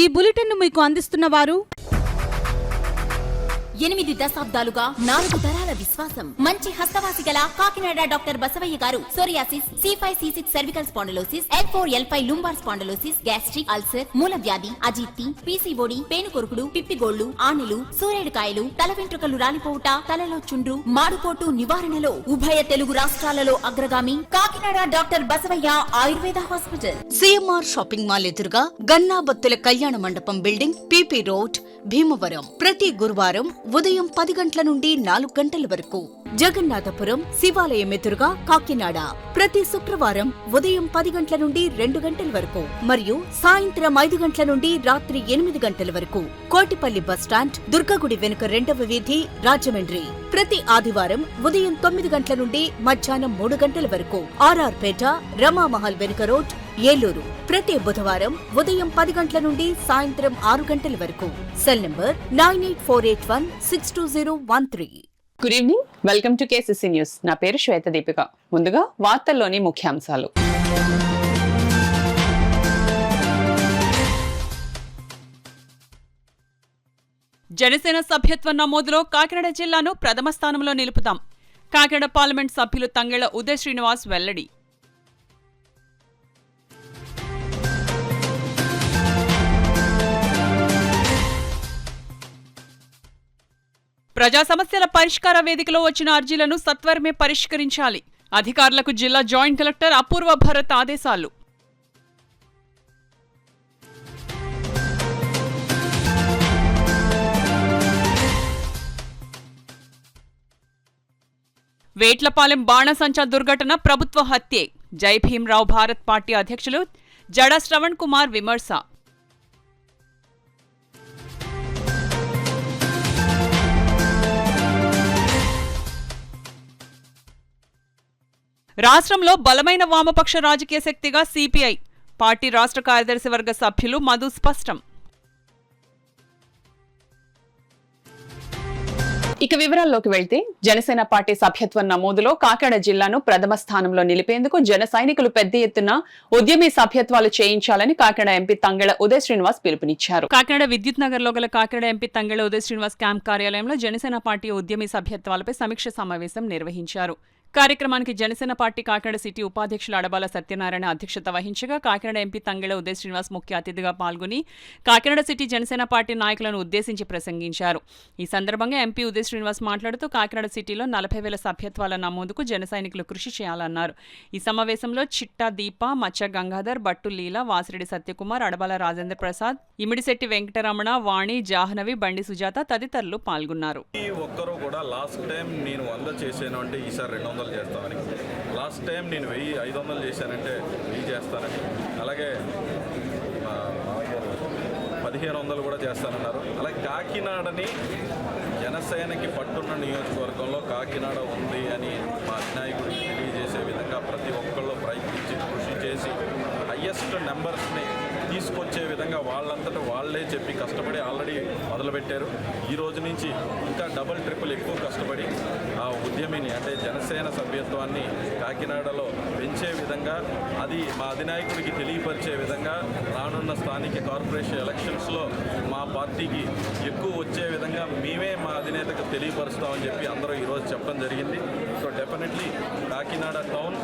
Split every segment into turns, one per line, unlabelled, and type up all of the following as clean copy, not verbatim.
ఈ బులెటిన్ను మీకు అందిస్తున్న వారు
8 దశాబ్దాలుగా 4 తరాల విశ్వాసం. మంచి హస్తవాసి గల కాకినాడ డాక్టర్ బసవయ్య గారు psoriasis, C5, C6 cervical spondylosis, L4, L5 lumbar spondylosis, gastric ulcer, మూల వ్యాధి, అజీర్తి, PCOD, పేనుకొరుకుడు, పిప్పిగోళ్లు, ఆనెలు, సూరేడుకాయలు, తల వెంట్రుకలు రాలిపోవుట, తలలో చుండ్రు, మాడుపోటు నివారణలో ఉభయ తెలుగు రాష్ట్రాలలో అగ్రగామి Kakinada doctor Basavayya Ayurveda hospital.
CMR shopping mall ఎదురుగా గన్నాబత్తుల కళ్యాణ మండపం బిల్డింగ్, PP రోడ్, భీమవరం. ప్రతి గురువారం ఉదయం 10 గంటల నుండి 4 గంటల వరకు. జగన్నాథపురం శివాలయం ఎదురుగా కాకినాడ ప్రతి శుక్రవారం ఉదయం 10 గంటల నుండి 2 గంటల వరకు మరియు సాయంత్రం 5 గంటల నుండి రాత్రి 8 గంటల వరకు. కోటిపల్లి బస్టాండ్, దుర్గగుడి వెనుక 2వ వీధి, రాజమండ్రి. ప్రతి ఆదివారం ఉదయం 9 గంటల నుండి మధ్యాహ్నం 3 గంటల వరకు. RR పేట, రమామహల్ వెనుక రోడ్, ఏలూరు. ప్రతి బుధవారం ఉదయం 10 గంటల నుండి సాయంత్రం 6 గంటల వరకు. Cell number 9848162013.
Good evening, welcome to KCC news. నా పేరు శ్వేత దీపిక. ముందుగా వార్తల్లోని ముఖ్యాంశాలు. జనసేన సభ్యత్వ నమోదులో కాకినాడ జిల్లాను ప్రథమ స్థానంలో నిలుపుతాం. కాకినాడ పార్లమెంట్ సభ్యులు తంగెళ్ల ఉదయ్ శ్రీనివాస్ వెల్లడి. ప్రజా సమస్యల పరిష్కార వేదికలో వచ్చిన అర్జీలను సత్వరమే పరిష్కరించాలి. అధికారులకు జిల్లా జాయింట్ కలెక్టర్ అపూర్వ భరత్ ఆదేశాలు. వేట్లపాలెం బాణసంచా దుర్ఘటన ప్రభుత్వ హత్యే. జై భీమ్రావ్ భారత్ పార్టీ అధ్యక్షులు జడా శ్రవణ్ కుమార్ విమర్శ. రాష్ట్రంలో బలమైన వామపక్ష రాజకీయ శక్తిగా CPI పార్టీ రాష్ట్ర కార్యదర్శి వర్గ సభ్యులు మధు స్పష్టం. ఇక వివరాల్లోకి వెళ్తే, జనసేన పార్టీ సభ్యత్వ నమోదులో కాకినాడ జిల్లాను ప్రథమ స్థానంలో నిలిపేందుకు జన సైనికులు పెద్ద ఎత్తున ఉద్యమీ సభ్యత్వాలు చేయించాలని కాకినాడ ఎంపీ తంగెళ్ల ఉదయ్ శ్రీనివాస్ పిలుపునిచ్చారు. కాకినాడ విద్యుత్ నగర్ లో గల కాకినాడ ఎంపీ తంగెళ్ల ఉదయ్ శ్రీనివాస్ క్యాంప్ కార్యాలయంలో జనసేన పార్టీ ఉద్యమీ సభ్యత్వాలపై సమీక్ష సమావేశం నిర్వహించారు. కార్యక్రమానికి జనసేన పార్టీ కాకినాడ సిటీ ఉపాధ్యక్షులు అడబాల సత్యనారాయణ అధ్యక్షత వహించగా, కాకినాడ ఎంపీ తంగెళ్ల ఉదయ్ శ్రీనివాస్ ముఖ్య అతిథిగా పాల్గొని కాకినాడ సిటీ జనసేన పార్టీ నాయకులను ఉద్దేశించి ప్రసంగించారు. ఈ సందర్భంగా ఎంపీ ఉదయ్ శ్రీనివాస్ మాట్లాడుతూ కాకినాడ సిటీలో 40,000 సభ్యత్వాల నమోదుకు జన సైనికులు కృషి చేయాలన్నారు. ఈ సమావేశంలో చిట్టా దీప, మచ్చ గంగాధర్, బట్టు లీల, వాసిరెడ్డి సత్యకుమార్, అడబాల రాజేంద్ర ప్రసాద్, ఇమిడిశెట్టి వెంకటరమణ, వాణి, జాహ్నవి, బండి సుజాత తదితరులు పాల్గొన్నారు.
చేస్తామని, లాస్ట్ టైం నేను 1,500 చేశానంటే 1000 చేస్తానని, అలాగే 1,500 కూడా చేస్తానన్నారు. అలాగే కాకినాడని జనసేనకి పట్టున్న నియోజకవర్గంలో కాకినాడ ఉంది అని మా అధినాయకుడికి తెలియజేసే విధంగా ప్రతి ఒక్కళ్ళు ప్రయత్నించి కృషి చేసి హయ్యెస్ట్ నెంబర్స్ని తీసుకొచ్చే విధంగా వాళ్ళంతటా వాళ్లే చెప్పి కష్టపడి ఆల్రెడీ మొదలుపెట్టారు. ఈ రోజు నుంచి ఇంకా డబుల్ ట్రిపుల్ ఎక్కువ కష్టపడి ఆ ఉద్యమిని అంటే జనసేన సభ్యత్వాన్ని కాకినాడలో పెంచే విధంగా, అది మా అధినాయకుడికి తెలియపరిచే విధంగా రానున్న స్థానిక కార్పొరేషన్ ఎలక్షన్స్లో మా పార్టీకి ఎక్కువ వచ్చే విధంగా మేమే మా అధినేతకు తెలియపరుస్తామని చెప్పి అందరూ ఈరోజు చెప్పడం జరిగింది. సో డెఫినెట్లీ కాకినాడ టౌన్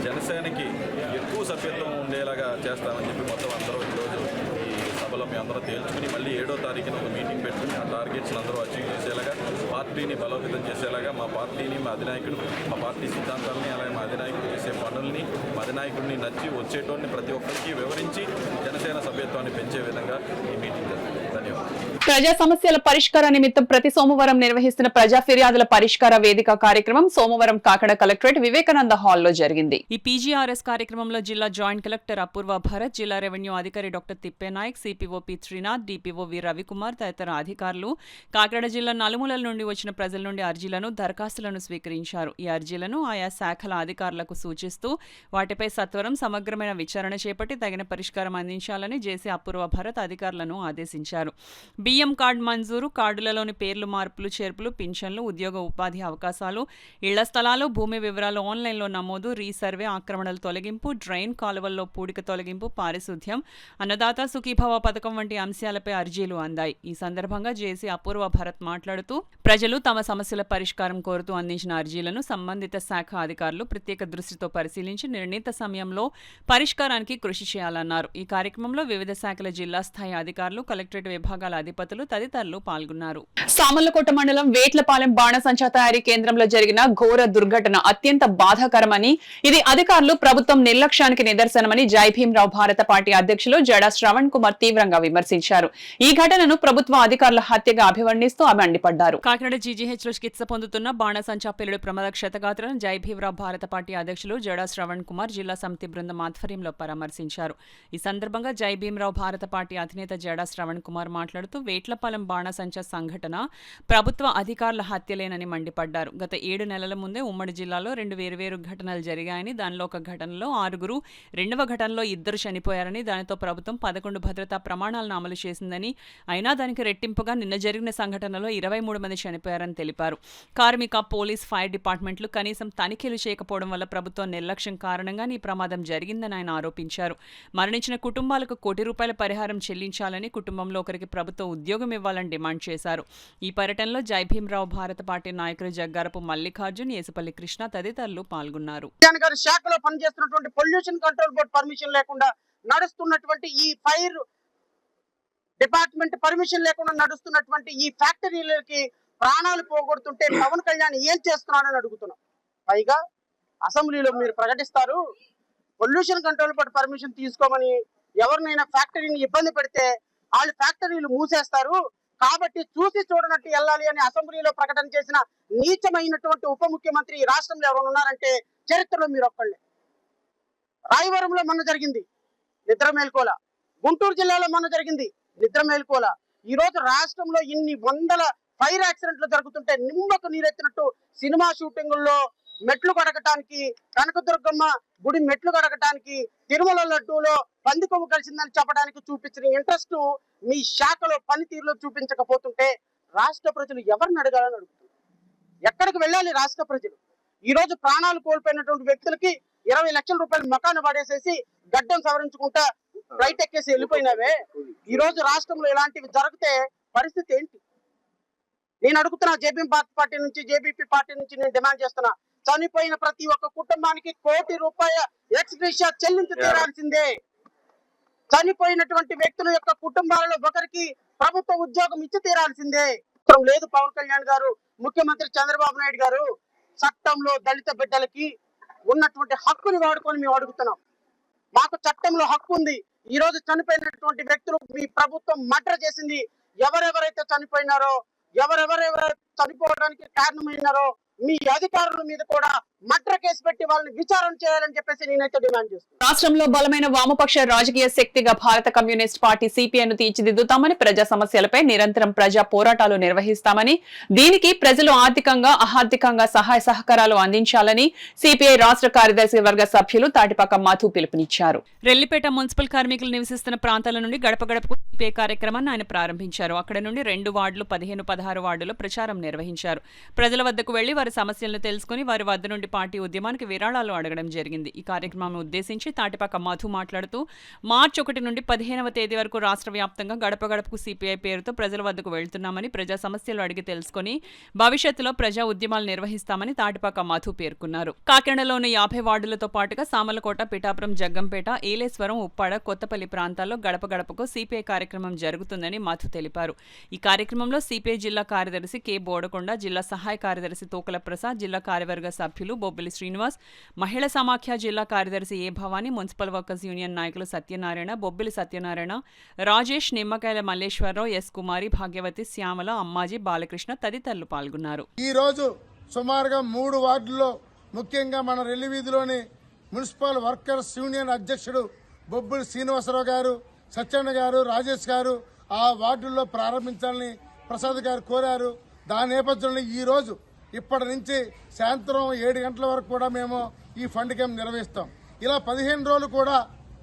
జనసేనకి ఎక్కువ సభ్యత్వం ఉండేలాగా చేస్తామని చెప్పి మొత్తం అందరూ ఈరోజు ఈ సభలో మీ అందరూ తేల్చుకుని మళ్ళీ 7వ తారీఖున ఒక మీటింగ్ పెట్టుకుని ఆ టార్గెట్స్ అందరూ అచీవ్ చేసేలాగా, పార్టీని బలోపేతం చేసేలాగా, మా పార్టీని, మా అధినాయకుడు, మా పార్టీ సిద్ధాంతాలని, అలాగే మా అధినాయకుడు చేసే పనుల్ని, మా అధినాయకుడిని నచ్చి వచ్చేటోడిని ప్రతి ఒక్కరికి వివరించి జనసేన సభ్యత్వాన్ని పెంచే విధంగా ఈ మీటింగ్ జరుగుతుంది. ధన్యవాదాలు.
ప్రజా సమస్యల పరిష్కార నిమిత్తం ప్రతి సోమవారం నిర్వహిస్తున్న ప్రజా ఫిర్యాదుల పరిష్కార వేదిక కార్యక్రమం సోమవారం కాకినాడ కలెక్టరేట్ వివేకానంద హాల్లో జరిగింది. ఈ PGRS కార్యక్రమంలో జిల్లా జాయింట్ కలెక్టర్ అపూర్వ భరత్, జిల్లా రెవెన్యూ అధికారి doctor Tippenayak, CPO P Srinath, DPO వి రవికుమార్ తదితర అధికారులు కాకినాడ జిల్లా నలుమూలల నుండి వచ్చిన ప్రజల నుండి అర్జీలను, దరఖాస్తులను స్వీకరించారు. ఈ అర్జీలను ఆయా శాఖల అధికారులకు సూచిస్తూ వాటిపై సత్వరం సమగ్రమైన విచారణ చేపట్టి తగిన పరిష్కారం అందించాలని జేసీ అపూర్వ భరత్ అధికారులను ఆదేశించారు. పీఎం కార్డు మంజూరు, కార్డులలోని పేర్లు మార్పులు చేర్పులు, పింఛన్లు, ఉద్యోగ ఉపాధి అవకాశాలు, ఇళ్ల స్థలాలు, భూమి వివరాలు ఆన్లైన్లో నమోదు, రీసర్వే, ఆక్రమణల తొలగింపు, డ్రైన్ కాలువల్లో పూడిక తొలగింపు, పారిశుద్ధ్యం, అన్నదాత సుఖీభవ పథకం వంటి అంశాలపై అర్జీలు అందాయి. ఈ సందర్భంగా జేసీ అపూర్వ భరత్ మాట్లాడుతూ ప్రజలు తమ సమస్యల పరిష్కారం కోరుతూ అందించిన అర్జీలను సంబంధిత శాఖ అధికారులు ప్రత్యేక దృష్టితో పరిశీలించి నిర్ణీత సమయంలో పరిష్కారానికి కృషి చేయాలన్నారు. ఈ కార్యక్రమంలో వివిధ శాఖల జిల్లా స్థాయి అధికారులు, కలెక్టరేట్ విభాగాల అధిపతులు తదితరులు పాల్గొన్నారు.
సామర్లకోట మండలం వేట్లపాలెం బాణసంచా తయారీ కేంద్రంలో జరిగిన ఘోర దుర్ఘటన అత్యంత బాధాకరమని, ఇది అధికారులు ప్రభుత్వం నిర్లక్ష్యానికి నిదర్శనమని జై భీమరావు భారత పార్టీ అధ్యక్షులు జడా శ్రవణ్ కుమార్ తీవ్రంగా విమర్శించారు. ఈ ఘటనను ప్రభుత్వ అధికారుల హత్యగా అభివర్ణిస్తూ మండిపడ్డారు. కాకినాడ జీజీహెచ్లో చికిత్స పొందుతున్న బాణసంచా పేలుడు ప్రమాద క్షతగాత్రులను జై భీమరావు భారత పార్టీ అధ్యక్షులు జడా శ్రవణ్ కుమార్ జిల్లా సమితి బృందం ఆధ్వర్యంలో పరామర్శించారు. ఈ సందర్భంగా జై భీమరావు భారత పార్టీ అధినేత జడా శ్రవణ్ కుమార్ మాట్లాడుతూ వేట్లపాలెం బాణసంచా సంఘటన ప్రభుత్వ అధికారుల హత్యలేనని మండిపడ్డారు. గత 7 నెలల ముందే ఉమ్మడి జిల్లాలో 2 వేర్వేరు ఘటనలు జరిగాయని, దానిలో ఒక ఘటనలో 6, రెండవ ఘటనలో 2 చనిపోయారని, దానితో ప్రభుత్వం 11 భద్రతా ప్రమాణాలను అమలు చేసిందని, అయినా దానికి రెట్టింపుగా నిన్న జరిగిన సంఘటనలో 23 మంది చనిపోయారని తెలిపారు. కార్మిక, పోలీస్, ఫైర్ డిపార్ట్మెంట్లు కనీసం తనిఖీలు చేయకపోవడం వల్ల ప్రభుత్వం నిర్లక్ష్యం కారణంగా ఈ ప్రమాదం జరిగిందని ఆయన ఆరోపించారు. మరణించిన కుటుంబాలకు ₹1 పరిహారం చెల్లించాలని, కుటుంబంలో ఒకరికి ప్రభుత్వ ఉద్యోగం ఇవ్వాలని డిమాండ్ చేశారు. ఈ పర్యటనలో జై భీమరావు భారత పార్టీ నాయకులు జగ్గారపు మల్లికార్జున్, యేసుపల్లి కృష్ణ తదితరులు పాల్గొన్నారు.
శాఖలో పనిచేస్తున్నటువంటి పొల్యూషన్ కంట్రోల్ బోర్డు పర్మిషన్ లేకుండా నడుస్తున్నటువంటి ఈ ఫైర్ డిపార్ట్మెంట్ పర్మిషన్ లేకుండా నడుస్తున్నటువంటి ఈ ఫ్యాక్టరీలకి ప్రాణాలు పోగొడుతుంటే పవన్ కళ్యాణ్ ఏం చేస్తున్నాడని అడుగుతున్నాం. పైగా అసెంబ్లీలో మీరు ప్రకటిస్తారు పొల్యూషన్ కంట్రోల్ బోర్డు పర్మిషన్ తీసుకోమని, ఎవరినైనా ఫ్యాక్టరీని ఇబ్బంది పెడితే వాళ్ళు ఫ్యాక్టరీలు మూసేస్తారు కాబట్టి చూసి చూడనట్టు వెళ్ళాలి అని అసెంబ్లీలో ప్రకటన చేసిన నీచమైనటువంటి ఉప ముఖ్యమంత్రి ఈ రాష్ట్రంలో ఎవరు ఉన్నారంటే చరిత్రలో మీరు ఒక్కళ్ళే. రాయవరంలో మొన్న జరిగింది, నిద్ర మేల్కోల. గుంటూరు జిల్లాలో మొన్న జరిగింది, నిద్ర మేల్కోల. ఈ రోజు రాష్ట్రంలో ఇన్ని వందల ఫైర్ యాక్సిడెంట్లు జరుగుతుంటే నిమ్మకు నీరెత్తినట్టు సినిమా షూటింగుల్లో మెట్లు కడగటానికి, కనకదుర్గమ్మ గుడి మెట్లు కడగటానికి, తిరుమల లడ్డూలో పంది కొమ్ము కలిసిందని చెప్పడానికి చూపించిన ఇంట్రెస్ట్ మీ శాఖలో పనితీరులో చూపించకపోతుంటే రాష్ట్ర ప్రజలు ఎవరిని అడగాలని అడుగుతున్నారు. ఎక్కడికి వెళ్ళాలి రాష్ట్ర ప్రజలు? ఈ రోజు ప్రాణాలు కోల్పోయినటువంటి వ్యక్తులకి 20 లక్షల రూపాయలు మకాను పడేసేసి గడ్డం సవరించుకుంటా ఫ్లైట్ ఎక్కేసి వెళ్ళిపోయినావే. ఈ రోజు రాష్ట్రంలో ఇలాంటివి జరిగితే పరిస్థితి ఏంటి? నేను అడుగుతున్నా, జేబీపీ పార్టీ నుంచి నేను డిమాండ్ చేస్తున్నా, చనిపోయిన ప్రతి ఒక్క కుటుంబానికి ₹1 ఎక్స్గ్రేషియా చెల్లించి తీరాల్సిందే. చనిపోయినటువంటి వ్యక్తుల యొక్క కుటుంబాలలో ఒకరికి ప్రభుత్వ ఉద్యోగం ఇచ్చి తీరాల్సిందే. లేదు పవన్ కళ్యాణ్ గారు, ముఖ్యమంత్రి చంద్రబాబు నాయుడు గారు చట్టంలో దళిత బిడ్డలకి ఉన్నటువంటి హక్కుని వాడుకొని మేము అడుగుతున్నాం. మాకు చట్టంలో హక్కు ఉంది. ఈ రోజు చనిపోయినటువంటి వ్యక్తులు మీ ప్రభుత్వం మర్డర్ చేసింది. ఎవరెవరైతే చనిపోయినారో, ఎవరెవరెవరైతే చనిపోవడానికి కారణమైనారో మీ అధికారుల మీద కూడా మర్డర్ కేసు పెట్టి వాళ్ళని విచారణ చేయాలని చెప్పేసి నేనైతే డిమాండ్ చేస్తున్నాను.
రాష్ట్రంలో బలమైన వామపక్ష రాజకీయ శక్తిగా భారత కమ్యూనిస్ట్ పార్టీ సిపిఐను తీర్చిదిద్దుతామని, ప్రజా సమస్యలపై నిరంతరం ప్రజా పోరాటాలు నిర్వహిస్తామని, దీనికి ప్రజలు ఆర్థికంగా, ఆర్థికంగా సహాయ సహకారాలు అందించాలని సిపిఐ రాష్ట్ర కార్యదర్శి వర్గ సభ్యులు తాటిపాక మధు పిలుపునిచ్చారు. రెల్లిపేట మున్సిపల్ కార్మికులు నివసిస్తున్న ప్రాంతాల నుండి గడప గడపకు సిపిఐ కార్యక్రమాన్ని ఆయన ప్రారంభించారు. అక్కడ నుండి 2 వార్డులు, 15, 16 వార్డులో ప్రచారం నిర్వహించారు. ప్రజల వద్దకు వెళ్లి వారి సమస్యలను తెలుసుకుని వారి వద్ద నుండి పార్టీ ఉద్యమానికి విరాళాలు అడగడం జరిగింది. ఈ కార్యక్రమాన్ని ఉద్దేశించి తాటిపాక మధు మాట్లాడుతూ మార్చి 1 నుండి 15వ తేదీ వరకు రాష్ట్ర వ్యాప్తంగా గడప గడపకు సిపిఐ పేరుతో ప్రజల వద్దకు వెళ్తున్నామని, ప్రజా సమస్యలు అడిగి తెలుసుకుని భవిష్యత్తులో ప్రజా ఉద్యమాలు నిర్వహిస్తామని తాటిపాక మధు పేర్కొన్నారు. కాకినాడలోని 50 వార్డులతో పాటుగా సామర్లకోట, పిఠాపురం, జగ్గంపేట, ఏలేశ్వరం, ఉప్పాడ, కొత్తపల్లి ప్రాంతాల్లో గడప గడపకు సిపిఐ కార్యక్రమం జరుగుతుందని మధు తెలిపారు. ఈ కార్యక్రమంలో సిపిఐ జిల్లా కార్యదర్శి కె బోడకొండ, జిల్లా సహాయ కార్యదర్శి తోకల ప్రసాద్, జిల్లా కార్యవర్గ సభ్యులు బొబ్బిలి శ్రీనివాస్, మహిళా సమాఖ్య జిల్లా కార్యదర్శి ఏ భవానీ, మున్సిపల్ వర్కర్స్ యూనియన్ నాయకులు సత్యనారాయణ, బొబ్బిలి సత్యనారాయణ, రాజేష్, నిమ్మకాయల మల్లేశ్వరరావు, ఎస్ కుమారి, భాగ్యవతి, శ్యామల, అమ్మాజీ, బాలకృష్ణ తదితరులు పాల్గొన్నారు.
ఈ రోజు సుమారుగా 3 వార్డుల్లో, ముఖ్యంగా మన రెల్లి వీధిలోని మున్సిపల్ వర్కర్స్ యూనియన్ అధ్యక్షుడు బొబ్బిలి శ్రీనివాసరావు గారు, సత్యన్న గారు, రాజేష్ గారు ఆ వార్డుల్లో ప్రారంభించాలని ప్రసాద్ గారు కోరారు. దాని నేపథ్యంలో ఈ రోజు ఇప్పటి నుంచి సాయంత్రం 7 గంటల వరకు కూడా మేము ఈ ఫండ్ క్యాంప్ నిర్వహిస్తాం. ఇలా 15 రోజులు కూడా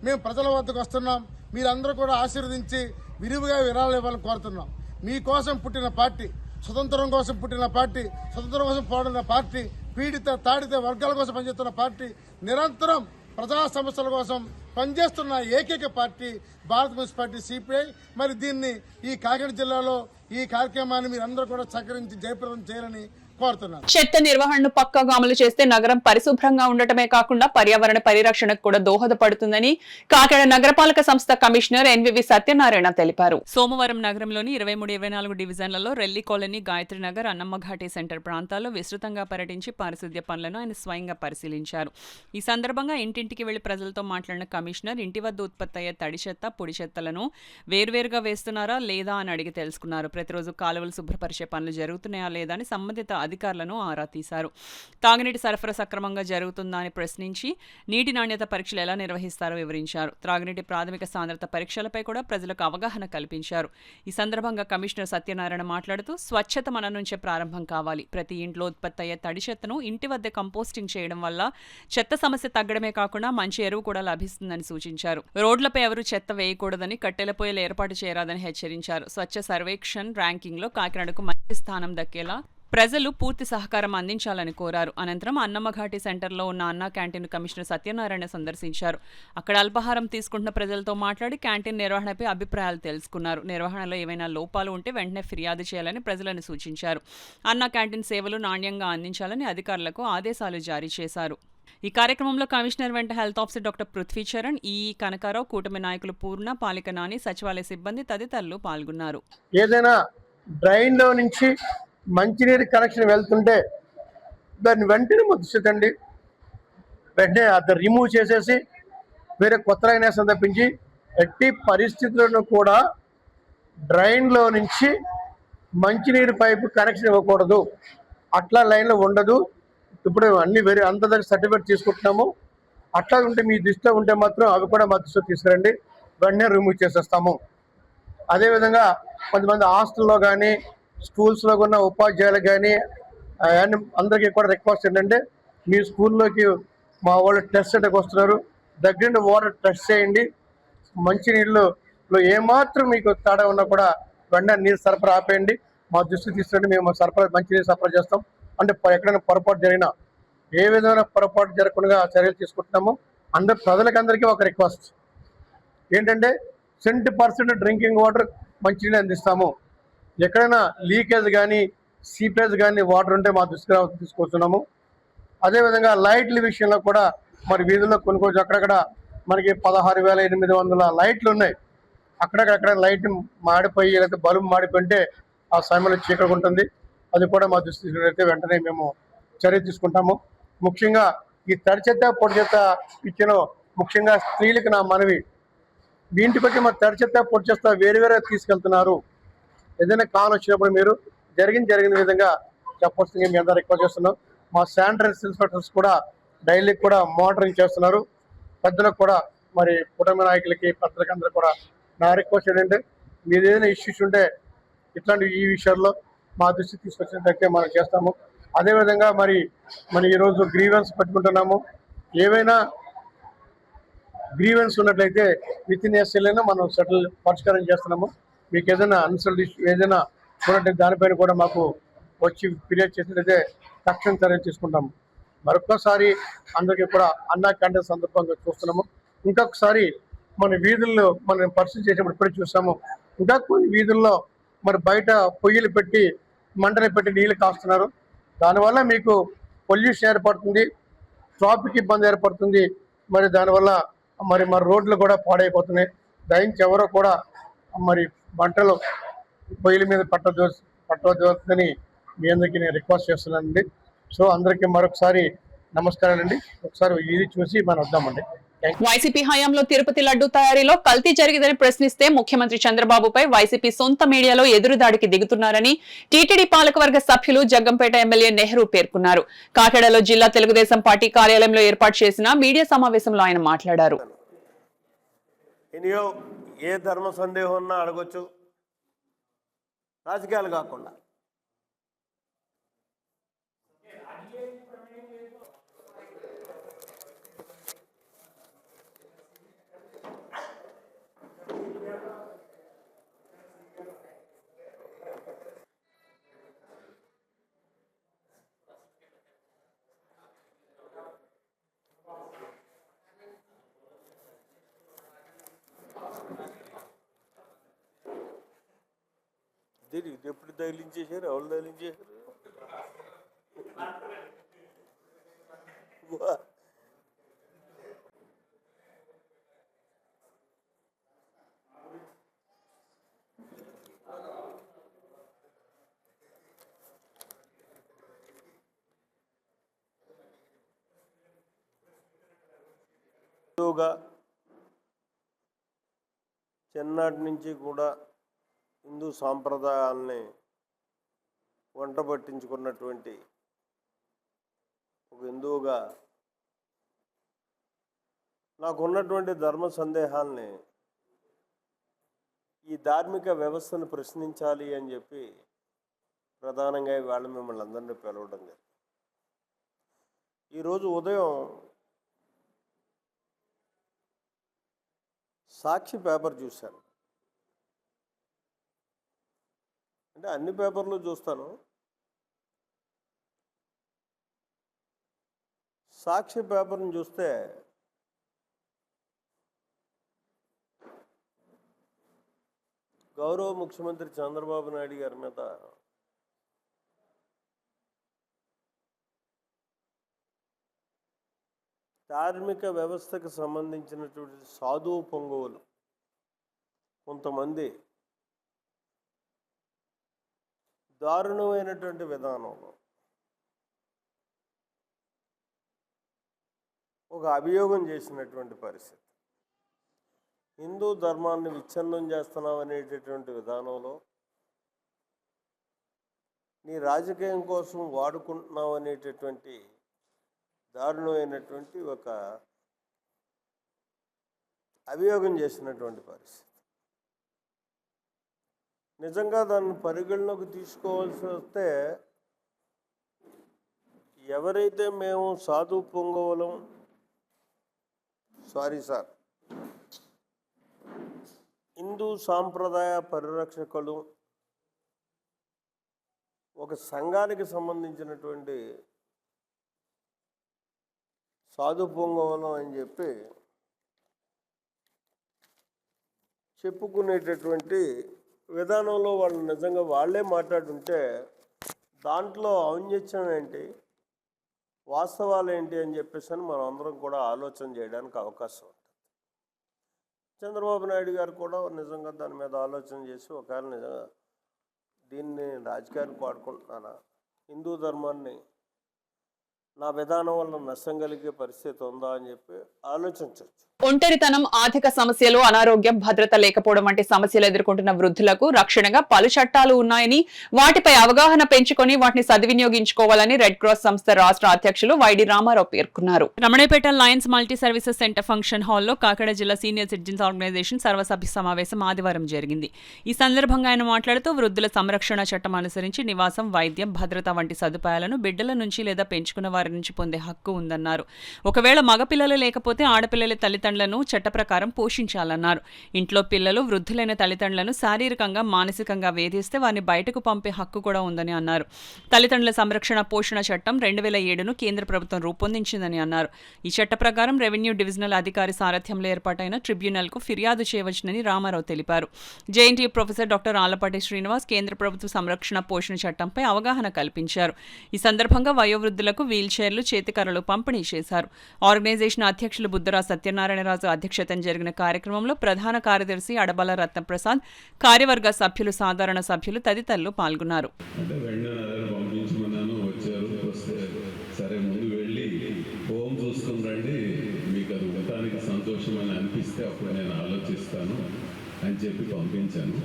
మేము ప్రజల వద్దకు వస్తున్నాం. మీరందరూ కూడా ఆశీర్వదించి విరివిగా విరాళాలు ఇవ్వాలని కోరుతున్నాం. మీకోసం పుట్టిన పార్టీ, స్వతంత్రం కోసం పుట్టిన పార్టీ, స్వతంత్రం కోసం పోరాడిన పార్టీ, పీడిత తాడిత వర్గాల కోసం పనిచేస్తున్న పార్టీ, నిరంతరం ప్రజా సమస్యల కోసం పనిచేస్తున్న ఏకైక పార్టీ భారత కమ్యూనిస్ట్ పార్టీ సిపిఐ. మరి దీన్ని ఈ కాకినాడ జిల్లాలో ఈ కార్యక్రమాన్ని మీరందరూ కూడా సహకరించి జయప్రదం చేయాలని కోరుతున్నాను.
చెత్త నిర్వహణను పక్కాగా అమలు చేస్తే నగరం పరిశుభ్రంగా ఉండటమే కాకుండా పర్యావరణ పరిరక్షణకు కూడా దోహదపడుతుందని కాకినాడ నగరపాలక సంస్థ కమిషనర్ ఎన్వివి సత్యనారాయణ తెలిపారు. సోమవారం నగరంలోని 23, 24 డివిజన్లలో రెల్లి కాలనీ, గాయత్రి నగర్, అన్నమ్మ ఘాటీ సెంటర్ ప్రాంతాల్లో విస్తృతంగా పర్యటించి పారిశుద్ధ్య పనులను ఆయన స్వయంగా పరిశీలించారు. ఈ సందర్భంగా ఇంటింటికి వెళ్లి ప్రజలతో మాట్లాడిన కమిషనర్ ఇంటి వద్ద ఉత్పత్తి అయ్యే తడి చెత్త, పొడి చెత్తలను వేర్వేరుగా వేస్తున్నారా లేదా అని అడిగి తెలుసుకున్నారు. ప్రతిరోజు కాలువలు శుభ్రపరిచే పనులు జరుగుతున్నాయా లేదా అని సంబంధిత అధికారులను ఆరా తీశారు. తాగునీటి సరఫరా సక్రమంగా జరుగుతుందా అని ప్రశ్నించి నీటి నాణ్యత పరీక్షలు ఎలా నిర్వహిస్తారో వివరించారు. త్రాగునీటి ప్రాథమిక సాంద్రత పరీక్షలపై కూడా ప్రజలకు అవగాహన కల్పించారు. ఈ సందర్భంగా కమిషనర్ సత్యనారాయణ మాట్లాడుతూ స్వచ్ఛత మన నుంచే ప్రారంభం కావాలి. ప్రతి ఇంట్లో ఉత్పత్తి అయ్యే తడి చెత్తను ఇంటి వద్ద కంపోస్టింగ్ చేయడం వల్ల చెత్త సమస్య తగ్గడమే కాకుండా మంచి ఎరువు కూడా లభిస్తుందని సూచించారు. రోడ్లపై ఎవరూ చెత్త వేయకూడదని, కట్టెల పొయ్యిలు ఏర్పాటు చేయరాదని హెచ్చరించారు. స్వచ్ఛ సర్వేక్షణ్ ర్యాంకింగ్ లో కాకినాడకు మంచి స్థానం దక్కేలా ప్రజలు పూర్తి సహకారం అందించాలని కోరారు. అనంతరం అన్నమ్మఘాటి సెంటర్లో ఉన్న అన్నా క్యాంటీన్ కమిషనర్ సత్యనారాయణ సందర్శించారు. అక్కడ అల్పాహారం తీసుకుంటున్న ప్రజలతో మాట్లాడి క్యాంటీన్ నిర్వహణపై అభిప్రాయాలు తెలుసుకున్నారు. నిర్వహణలో ఏవైనా లోపాలు ఉంటే వెంటనే ఫిర్యాదు చేయాలని ప్రజలను సూచించారు. అన్నా క్యాంటీన్ సేవలు నాణ్యంగా అందించాలని అధికారులకు ఆదేశాలు జారీ చేశారు. ఈ కార్యక్రమంలో కమిషనర్ వెంట హెల్త్ ఆఫీసర్ డాక్టర్ పృథ్వీచరణ్, ఈ కనకారావు, కూటమి నాయకులు పూర్ణ, పాలిక నాని, సచివాలయ సిబ్బంది తదితరులు పాల్గొన్నారు.
ఏదైనా డ్రైన్ లో నుంచి మంచినీరు కనెక్షన్ వెళ్తుంటే దాన్ని వెంటనే ముద్దించండి, వెంటనే అది రిమూవ్ చేసేసి వేరే కొత్త లైన్ వేసం తప్పించి ఎట్టి పరిస్థితులను కూడా డ్రైన్లో నుంచి మంచినీరు పైపు కనెక్షన్ ఇవ్వకూడదు. అట్లా లైన్లో ఉండదు. ఇప్పుడు అన్ని వేరే అంత దగ్గర సర్టిఫికేట్ తీసుకుంటున్నాము. అట్లా ఉంటే మీ దృష్టిలో ఉంటే మాత్రం అవి కూడా మా దృష్టిలో తీసుకురండి, వెంటనే రిమూవ్ చేసేస్తాము. అదేవిధంగా కొంతమంది హాస్టల్లో కానీ స్కూల్స్లో ఉన్న ఉపాధ్యాయులకు కానీ అందరికీ కూడా రిక్వెస్ట్ ఏంటంటే, మీ స్కూల్లోకి మా వాళ్ళు టెస్ట్ సెంటర్కి వస్తున్నారు, దగ్గర వాటర్ టెస్ట్ చేయండి. మంచినీళ్ళు ఏమాత్రం మీకు తేడా ఉన్నా కూడా వెంటనే నీరు సరఫరా ఆపేయండి, మా దృష్టికి తీసుకురండి, మేము మంచినీరు సరఫరా చేస్తాం. అంటే ఎక్కడైనా పొరపాటు జరిగినా ఏ విధమైన పొరపాటు జరగకుండా చర్యలు తీసుకుంటున్నాము. ప్రజలకందరికీ ఒక రిక్వెస్ట్ ఏంటంటే 70% డ్రింకింగ్ వాటర్ మంచినీళ్ళు అందిస్తాము. ఎక్కడైనా లీకేజ్ కానీ సీపేజ్ కానీ వాటర్ ఉంటే మా దృష్టికి తీసుకొస్తున్నాము. అదేవిధంగా లైట్ల విషయంలో కూడా మరి వీధుల్లో కొన్ని అక్కడక్కడ మనకి 16,800 లైట్లు ఉన్నాయి. అక్కడక్కడ లైట్ మాడిపోయి లేకపోతే బల్బు మాడిపోయింటే ఆ సమయంలో చీకటి ఉంటుంది. అది కూడా మా దృష్టికి అయితే వెంటనే మేము చర్య తీసుకుంటాము. ముఖ్యంగా ఈ తడి చెత్త, పొడి చెత్త ఇచ్చిన ముఖ్యంగా స్త్రీలకు నా మనవి, మీ ఇంటికి వచ్చి మా తడి చెత్త, పొడి చెత్త వేరువేరే తీసుకెళ్తున్నారు. ఏదైనా కాల్ వచ్చినప్పుడు మీరు జరిగిన విధంగా చెప్పవలసిందిగా మీ అందరూ రిక్వెస్ట్ చేస్తున్నాం. మా శానిటరీ ఇన్స్పెక్టర్స్ కూడా డైలీ కూడా మానిటరింగ్ చేస్తున్నారు. పెద్దలకు కూడా మరి కుటుంబ నాయకులకి, పెద్దలకి అందరూ కూడా నా రిక్వెస్ట్ ఏంటంటే, మీరు ఏదైనా ఇష్యూస్ ఉంటే ఇట్లాంటి ఈ విషయాల్లో మా దృష్టికి తీసుకొచ్చినట్టయితే మనం చేస్తాము. అదేవిధంగా మరి ఈరోజు గ్రీవెన్స్ పెట్టుకుంటున్నాము. ఏవైనా గ్రీవెన్స్ ఉన్నట్లయితే వితిన్ ఎస్ఎల్ఏనా మనం పరిష్కారం చేస్తున్నాము. మీకు ఏదైనా అన్సల్డ్ ఇష్యూ ఏదైనా చూడండి, దానిపైన కూడా మాకు వచ్చి ఫిర్యాదు చేసినట్లయితే తక్షణ చర్యలు తీసుకుంటాము. మరొక్కసారి అందరికీ కూడా అన్నా క్యాంటీన్ సందర్భంగా చూస్తున్నాము. ఇంకొకసారి మన వీధుల్లో మనం పరిస్థితి చేసినప్పుడు ఇప్పుడే చూస్తాము. ఇంకా కొన్ని వీధుల్లో మరి బయట పొయ్యిలు పెట్టి మంటలు పెట్టి నీళ్లు కాస్తున్నారు. దానివల్ల మీకు పొల్యూషన్ ఏర్పడుతుంది, ట్రాఫిక్ ఇబ్బంది ఏర్పడుతుంది. మరి దానివల్ల మరి రోడ్లు కూడా పాడైపోతున్నాయి. దయించి ఎవరో కూడా మరి మంటలు పొయ్యిల మీద పట్టవద్దని మీ అందరికీ నేను రిక్వెస్ట్ చేస్తున్నానండి. సో అందరికీ మరొకసారి నమస్కారాలండి. ఒకసారి ఇది చూసి మనం వద్దామండి.
వైసీపీ హయాంలో తిరుపతి లడ్డూ తయారీలో కల్తీ జరిగిందని ప్రశ్నిస్తే ముఖ్యమంత్రి చంద్రబాబుపై వైసీపీ సొంత మీడియాలో ఎదురుదాడికి దిగుతున్నారని టీటీడీ పాలకవర్గ సభ్యులు జగ్గంపేట ఎమ్మెల్యే నెహ్రూ పేర్కొన్నారు. కాకినాడలో జిల్లా తెలుగుదేశం పార్టీ కార్యాలయంలో ఏర్పాటు చేసిన మీడియా సమావేశంలో ఆయన మాట్లాడారు.
ఏ ధర్మ సందేహం ఉన్నా అడగొచ్చు, రాజకీయాలు కాకుండా. ఇది ఎప్పుడు తగిలించేశారు? ఎవరు తగిలించేశారు? చిన్నటి నుంచి కూడా హిందూ సాంప్రదాయాల్ని వంట పట్టించుకున్నటువంటి ఒక హిందువుగా నాకున్నటువంటి ధర్మ సందేహాల్ని ఈ ధార్మిక వ్యవస్థను ప్రశ్నించాలి అని చెప్పి ప్రధానంగా ఇవాళ మిమ్మల్ని అందరినీ పిలవడం జరిగింది. ఈరోజు ఉదయం సాక్షి పేపర్ చూశాను. అంటే అన్ని పేపర్లు చూస్తాను. సాక్షి పేపర్ని చూస్తే గౌరవ ముఖ్యమంత్రి చంద్రబాబు నాయుడు గారి మీద ధార్మిక వ్యవస్థకు సంబంధించినటువంటి సాధువు పొంగువులు కొంతమంది దారుణమైనటువంటి విధానంలో ఒక అభియోగం చేసినటువంటి పరిస్థితి. హిందూ ధర్మాన్ని విచ్ఛిన్నం చేస్తున్నాం అనేటటువంటి విధానంలో, నీ రాజకీయం కోసం వాడుకుంటున్నావు అనేటటువంటి దారుణమైనటువంటి ఒక అభియోగం చేసినటువంటి పరిస్థితి. నిజంగా దాన్ని పరిగణలోకి తీసుకోవాల్సి వస్తే, ఎవరైతే మేము సాధు పొంగవలం హిందూ సాంప్రదాయ పరిరక్షకులు ఒక సంఘానికి సంబంధించినటువంటి సాధు పొంగవలం అని చెప్పి చెప్పుకునేటటువంటి విధానంలో వాళ్ళు నిజంగా వాళ్ళే మాట్లాడుంటే దాంట్లో ఔన్నత్యం ఏంటి, వాస్తవాలు ఏంటి అని చెప్పేసి మనం అందరం కూడా ఆలోచన చేయడానికి అవకాశం ఉంటుంది. చంద్రబాబు నాయుడు గారు కూడా నిజంగా దాని మీద ఆలోచన చేసి ఒకవేళ నిజంగా దీన్ని రాజకీయానికి వాడుకుంటున్నానా, హిందూ ధర్మాన్ని నా విధానం వల్ల నష్టం కలిగే పరిస్థితి ఉందా అని చెప్పి ఆలోచించవచ్చు.
ఒంటరితనం, ఆర్థిక సమస్యలు, అనారోగ్యం, భద్రత లేకపోవడం వంటి సమస్యలు ఎదుర్కొంటున్న వృద్ధులకు రక్షణగా పలు చట్టాలు ఉన్నాయని, వాటిపై అవగాహన పెంచుకొని వాటిని సద్వినియోగించుకోవాలని రెడ్ క్రాస్ సంస్థ రాష్ట్ర అధ్యక్షులు వైడి రామారావు పేర్కొన్నారు.
Ramanepeta Lions multi services centre function హాల్లో కాకినాడ జిల్లా సీనియర్ సిటిజన్స్ ఆర్గనైజేషన్ సర్వసభ్య సమావేశం ఆదివారం జరిగింది. ఈ సందర్భంగా ఆయన మాట్లాడుతూ వృద్ధుల సంరక్షణ చట్టం అనుసరించి నివాసం, వైద్యం, భద్రత వంటి సదుపాయాలను బిడ్డల నుంచి లేదా పెంచుకున్న వారి నుంచి పొందే హక్కు ఉందన్నారు. ఒకవేళ మగపిల్లలు లేకపోతే ఆడపిల్లల తల్లిదండ్రులను చట్ట ప్రకారం పోషించాలన్నారు. ఇంట్లో పిల్లలు, వృద్ధులైన తల్లిదండ్రులను శారీరకంగా, మానసికంగా వేధిస్తే వారిని బయటకు పంపే హక్కు కూడా ఉందని అన్నారు. తల్లిదండ్రుల సంరక్షణ పోషణ చట్టం 2007ను కేంద్ర ప్రభుత్వం రూపొందించిందని అన్నారు. ఈ చట్ట ప్రకారం రెవెన్యూ డివిజనల్ అధికారి సారథ్యంలో ఏర్పాటైన ట్రిబ్యునల్కు ఫిర్యాదు చేయవచ్చునని రామారావు తెలిపారు. JNTU professor doctor Alapati Srinivas కేంద్ర ప్రభుత్వ సంరక్షణ పోషణ చట్టంపై అవగాహన కల్పించారు. ఈ సందర్భంగా వయోవృద్ధులకు వీల్ చైర్లు, చేతికర్రలు పంపిణీ చేశారు. ఆర్గనైజేషన్ అధ్యక్షులు బుద్ధరా సత్యనారాయణరాజు అధ్యక్షతన జరిగిన కార్యక్రమంలో ప్రధాన కార్యదర్శి అడబాల రత్నప్రసాద్, కార్యవర్గ సభ్యులు, సాధారణ సభ్యులు తదితరులు పాల్గొన్నారు.
అని చెప్పి పంపించాను.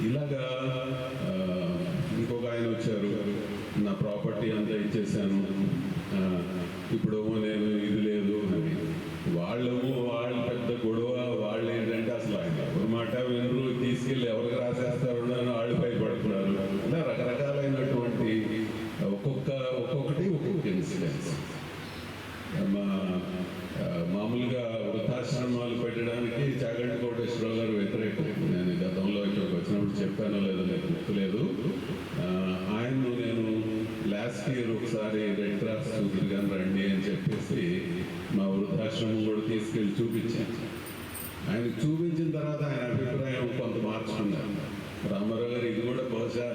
ఇలాగా ఇంకొక ఆయన వచ్చారు, నా ప్రాపర్టీ అంతా ఇచ్చేసాను, ఇప్పుడు నేను ఇది లేదు అని. వాళ్ళ పెద్ద గొడవ, వాళ్ళు ఏంటంటే అసలు ఆయన ఎవరి మాట వినరు, తీసుకెళ్ళి ఎవరికి రాసేస్తారు అని వాళ్ళు భయపడుతున్నారు. ఇలా రకరకాలైనటువంటి ఒక్కొక్కటి ఒక్కొక్క ఇన్సిడెంట్స్. మామూలుగా వృద్ధాశ్రమాలు పెట్టడానికి చాగంటి కోటేశ్వరరావు గారు వ్యతిరేకం. నేను గతంలో ఇక్కడికి వచ్చినప్పుడు చెప్పానో లేదో నాకు గుర్తులేదు. ఆయన్ను నేను లాస్ట్ ఇయర్ ఒకసారి రెడ్ క్రాస్ తిరిగాను రండి అని చెప్పేసి మా వృద్ధాశ్రమం కూడా తీసుకెళ్ళి చూపించాను. ఆయన చూపించిన తర్వాత ఆయన అభిప్రాయం కొంత మార్చుకున్నారు. రామారావు గారు ఇది కూడా బహుశా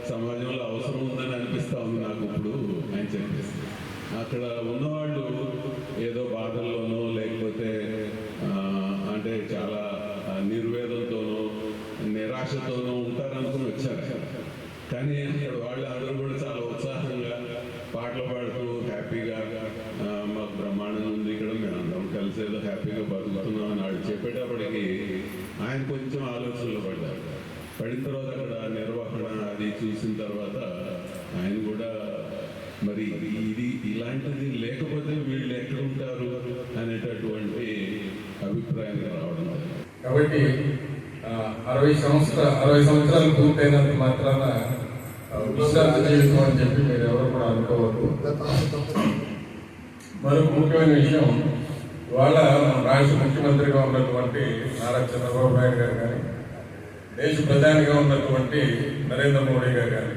సమాజంలో అవసరం ఉందని అనిపిస్తూ ఉంది నాకు ఇప్పుడు ఆయన చెప్పేసి. అక్కడ ఉన్నవాళ్ళు ఏదో బాధల్లోనో లేకపోతే అంటే చాలా నిర్వేదంతోనో నిరాశతోనో ఉంటారనుకుని వచ్చారు. కానీ అక్కడ అందరూ కూడా చాలా ఉత్సాహంగా పాటలు పాడుతూ హ్యాపీగా మాకు బ్రహ్మాండంగా ఉంది, ఇక్కడ మేము అందరం కలిసి ఏదో హ్యాపీగా బతుకుతున్నాం అని వాళ్ళు చెప్పేటప్పటికి ఆయన కొంచెం ఆలోచనలో పడిన తర్వాత అక్కడ నిర్వహణ అది చూసిన తర్వాత ఆయన కూడా మరి ఇది ఇలాంటిది లేకపోతే వీళ్ళు ఎక్కడ ఉంటారు అనేటటువంటి అభిప్రాయానికి రావడం.
కాబట్టి 60 సంవత్సరాలు పూర్తయినంత మాత్రాన విశ్రాంతి జీవితం అని చెప్పి మీరు ఎవరు కూడా అనుకోవద్దు. మరొక ముఖ్యమైన విషయం, ఇవాళ మన రాష్ట్ర ముఖ్యమంత్రిగా ఉన్నటువంటి నారా చంద్రబాబు నాయుడు గారు కానీ, దేశ ప్రధానిగా ఉన్నటువంటి నరేంద్ర మోడీ గారు కానీ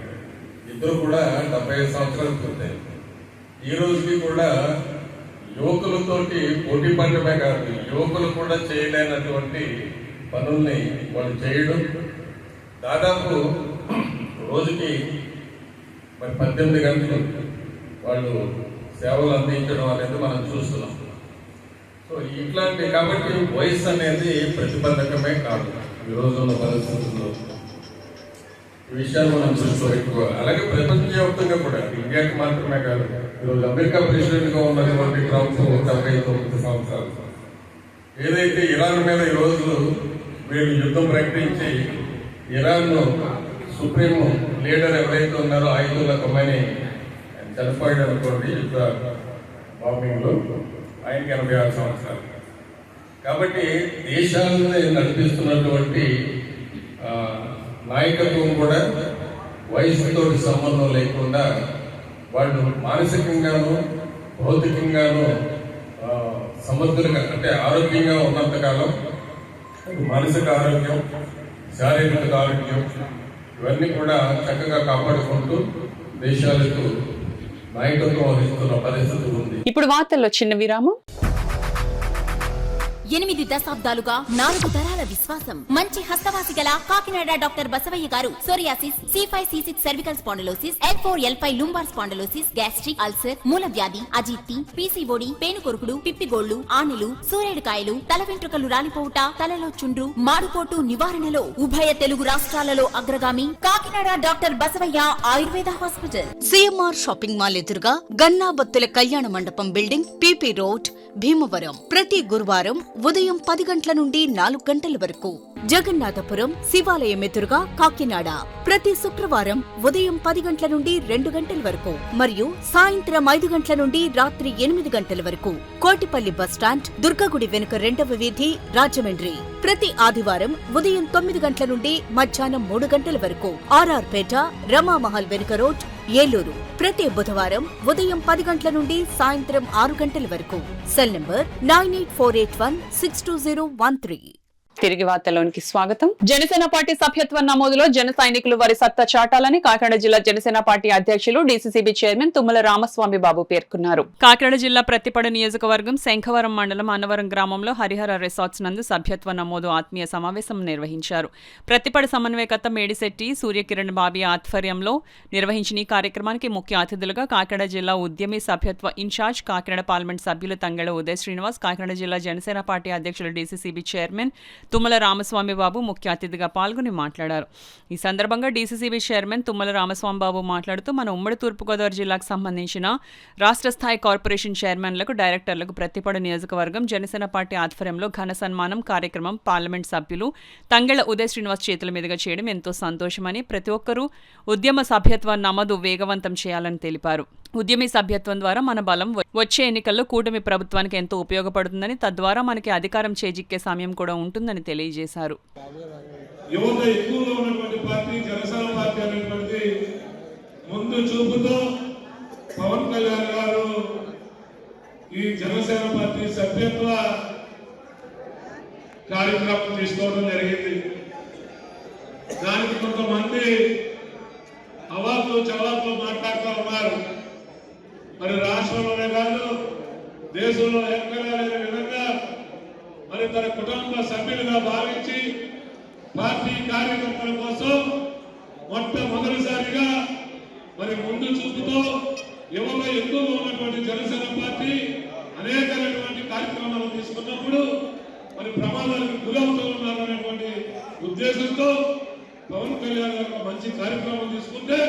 ఇద్దరు కూడా 75 సంవత్సరాలు పూర్తయింది. ఈ రోజుకి కూడా యువకులతోటి పోటీ పడటమే కాదు, యువకులు కూడా చేయలేనటువంటి పనుల్ని వాళ్ళు చేయడం, దాదాపు రోజుకి మరి 18 గంటలు వాళ్ళు సేవలు అందించడం అనేది మనం చూస్తున్నాం. సో ఇట్లాంటి కాబట్టి వయసు అనేది ప్రతిబంధకమే కాదు ఈ రోజున్న పరిస్థితుల్లో. ఈ విషయాలు మనం చూసుకో. అలాగే ప్రపంచవ్యాప్తంగా కూడా, ఇండియాకి మాత్రమే కాదు, ఈరోజు అమెరికా ప్రెసిడెంట్గా ఉన్నటువంటి ట్రంప్ 79 సంవత్సరాలు, ఏదైతే ఇరాన్ మీద ఈరోజు వీళ్ళు యుద్ధం ప్రకటించి ఇరాన్లో సుప్రీం లీడర్ ఎవరైతే ఉన్నారో ఆయుధుల్లా ఖొమైనీ చనిపోయాడు అనుకోండి యుద్ధ బాంబింగ్లో, ఆయనకి 86 సంవత్సరాలు. కాబట్టి దేశాలను నడిపిస్తున్నటువంటి నాయకత్వం కూడా వయసుతో సంబంధం లేకుండా వాళ్ళు మానసికంగాను భౌతికంగాను సమర్థులుగా, అంటే ఆరోగ్యంగా ఉన్నంతకాలం మానసిక ఆరోగ్యం, శారీరక ఆరోగ్యం ఇవన్నీ కూడా చక్కగా కాపాడుకుంటూ దేశాలకు నాయకత్వం వహిస్తున్న పరిస్థితి ఉంది.
ఇప్పుడు వార్తల్లో చిన్న విరామం.
8 దశాబ్దాలుగా 4 తరాల విశ్వాసం. మంచి హస్తవాసి గల కాకినాడ డాక్టర్ బసవయ్య గారు psoriasis, C5, C6 cervical spondylosis, L4, L5 lumbar spondylosis, gastric ulcer, మూల వ్యాధి, అజీర్తి, PCOD, పేనుకొరుకుడు, పిప్పిగోళ్లు, ఆనెలు, సూరేడుకాయలు, తల వెంట్రుకలు రాలిపోవుట, తలలో చుండ్రు, మాడుకోటు నివారణలో ఉభయ తెలుగు రాష్ట్రాలలో అగ్రగామి Kakinada doctor Basavayya Ayurveda hospital.
CMR shopping mall ఎదురుగా గన్నాబత్తుల కళ్యాణ మండపం బిల్డింగ్, PP రోడ్, భీమవరం. ప్రతి గురువారం ఉదయం 10 గంటల నుండి 4 గంటల వరకు. జగన్నాథపురం శివాలయం ఎదురుగా కాకినాడ ప్రతి శుక్రవారం ఉదయం 10 గంటల నుండి 2 గంటల వరకు మరియు సాయంత్రం 5 గంటల నుండి రాత్రి 8 గంటల వరకు. కోటిపల్లి బస్టాండ్, దుర్గగుడి వెనుక 2వ వీధి, రాజమండ్రి ప్రతి ఆదివారం ఉదయం 9 గంటల నుండి మధ్యాహ్నం 3 గంటల వరకు. RR పేట, రమామహల్ వెనుక రోడ్, ఏలూరు ప్రతి బుధవారం ఉదయం 10 గంటల నుండి సాయంత్రం 6 గంటల వరకు. Cell number 9848162013.
తిరిగి వార్తలోనికి స్వాగతం. జనసేన పార్టీ సభ్యత్వ నమోదులో జన సైనికులు వారి సత్తా చాటాలని కాకినాడ జిల్లా జనసేన పార్టీ అధ్యక్షులు DCCB చైర్మన్ తుమ్మల రామస్వామి బాబు పేర్కొన్నారు.
కాకినాడ జిల్లా ప్రత్తిపడ నియోజకవర్గం శంఖవరం మండలం అన్నవరం గ్రామంలో హరిహర రిసార్ట్స్ నందు సభ్యత్వ నమోదు ఆత్మీయ సమావేశం నిర్వహించారు. ప్రత్తిపడ సమన్వయకర్త మేడిశెట్టి సూర్యకిరణ్ బాబీ ఆధ్వర్యంలో నిర్వహించిన ఈ కార్యక్రమానికి ముఖ్య అతిథులుగా కాకినాడ జిల్లా ఉద్యమి సభ్యత్వ ఇన్ఛార్జ్, కాకినాడ పార్లమెంట్ సభ్యులు తంగెళ్ల ఉదయ్ శ్రీనివాస్, కాకినాడ జిల్లా జనసేన పార్టీ అధ్యక్షులు DCCB చైర్మన్ తుమ్మల రామస్వామి బాబు ముఖ్య అతిథిగా పాల్గొని మాట్లాడారు. ఈ సందర్భంగా DCCB చైర్మన్ తుమ్మల రామస్వామి బాబు మాట్లాడుతూ మన ఉమ్మడి తూర్పుగోదావరి జిల్లాకు సంబంధించిన రాష్ట్ర స్థాయి కార్పొరేషన్ చైర్మన్లకు, డైరెక్టర్లకు ప్రత్తిపడ నియోజకవర్గం జనసేన పార్టీ ఆధ్వర్యంలో ఘన సన్మానం కార్యక్రమం పార్లమెంట్ సభ్యులు తంగెళ్ల ఉదయ్ శ్రీనివాస్ చేతుల మీదుగా చేయడం ఎంతో సంతోషమని, ప్రతి ఒక్కరూ ఉద్యమ సభ్యత్వ నమోదు వేగవంతం చేయాలని తెలిపారు. ఉద్యమీ సభ్యత్వం ద్వారా మన బలం వచ్చే ఎన్నికల్లో కూటమి ప్రభుత్వానికి ఎంతో ఉపయోగపడుతుందని, తద్వారా మనకి అధికారం చేజిక్కే సమయం కూడా ఉంటుందని తెలియజేశారు.
యువత ఎక్కువగా ఉన్నటువంటి పార్టీ జనసేన పార్టీ అనేటువంటి ముందు చూపుతో పవన్ కళ్యాణ్ గారు ఈ జనసేన పార్టీ సభ్యత్వ కార్యక్రమం తీసుకోవడం జరిగింది. దానికి కొంతమంది అవార్లు చవార్లు మాట్లాడుతూ ఉన్నారు. మరి రాష్ట్రంలోనే కాదు దేశంలో ఎక్కడా లేని విధంగా మరి తన కుటుంబ సభ్యులుగా భావించి పార్టీ కార్యకర్తల కోసం మొట్టమొదటిసారిగా మరి ముందు చూపుతో యువత ఎక్కువగా ఉన్నటువంటి జనసేన పార్టీ అనేకమైనటువంటి కార్యక్రమాలు తీసుకున్నప్పుడు మరి ప్రమాదాలకు గురవుతూ ఉన్నారనేటువంటి ఉద్దేశంతో పవన్ కళ్యాణ్ గారు మంచి కార్యక్రమం తీసుకుంటే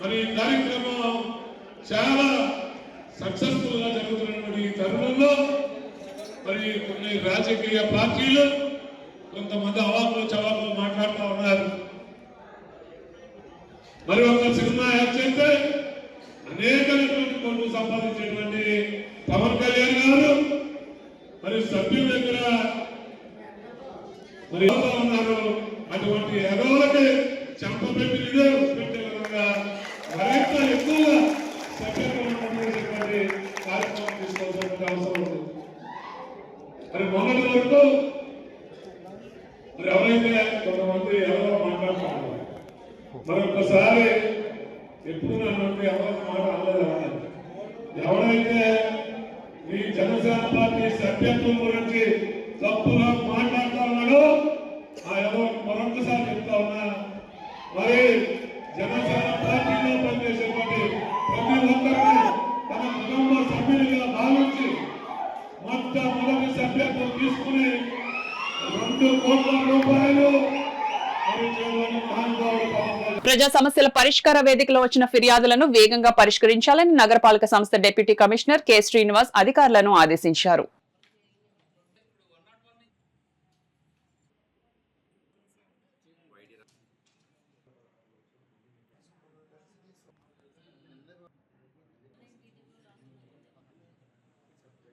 మరి ఈ కార్యక్రమం చాలా సక్సెస్ఫుల్ గా జరుగుతున్నటువంటి ఈ తరుణంలో మరి కొన్ని రాజకీయ పార్టీలు కొంతమంది అవాకులు చవాకులు మాట్లాడుతూ ఉన్నారు. మరి ఒక సినిమా యాక్ట్ చేస్తే అనేకమైనటువంటి కోట్లు సంపాదించేటువంటి పవన్ కళ్యాణ్ గారు మరి సభ్యుల దగ్గర మరి ఉన్నారు. అటువంటి ఎగవలకి చెంపపెట్టి పెట్టే విధంగా మరింత ఎక్కువగా సభ్యులు కార్యక్రమం తీసుకోవాల్సిన అవసరం ఉంది. మరి మొన్నటి వరకు మరి ఎవరైతే కొంతమంది ఎవరో మాట్లాడుతున్నారు, మరొకసారి ఎప్పుడు నన్ను ఎవరో మాట అనలేదు. ఎవరైతే ఈ జనసేన పార్టీ సభ్యత్వం గురించి తప్పుగా మాట్లాడుతూ ఉన్నాడో ఆ ఎవరు మరొకసారి చెప్తా ఉన్నా, మరి జనసేన పార్టీలో పనిచేసేటువంటి ప్రతి ఒక్కరిని తన కుటుంబ సభ్యులుగా భావించి మొట్టమొదటి సభ్యత్వం తీసుకుని 2 కోట్ల రూపాయలు
ప్రజా సమస్యల పరిష్కార వేదికలో వచ్చిన ఫిర్యాదులను వేగంగా పరిష్కరించాలని నగరపాలక సంస్థ డిప్యూటీ కమిషనర్ కె శ్రీనివాస్ అధికారులను ఆదేశించారు.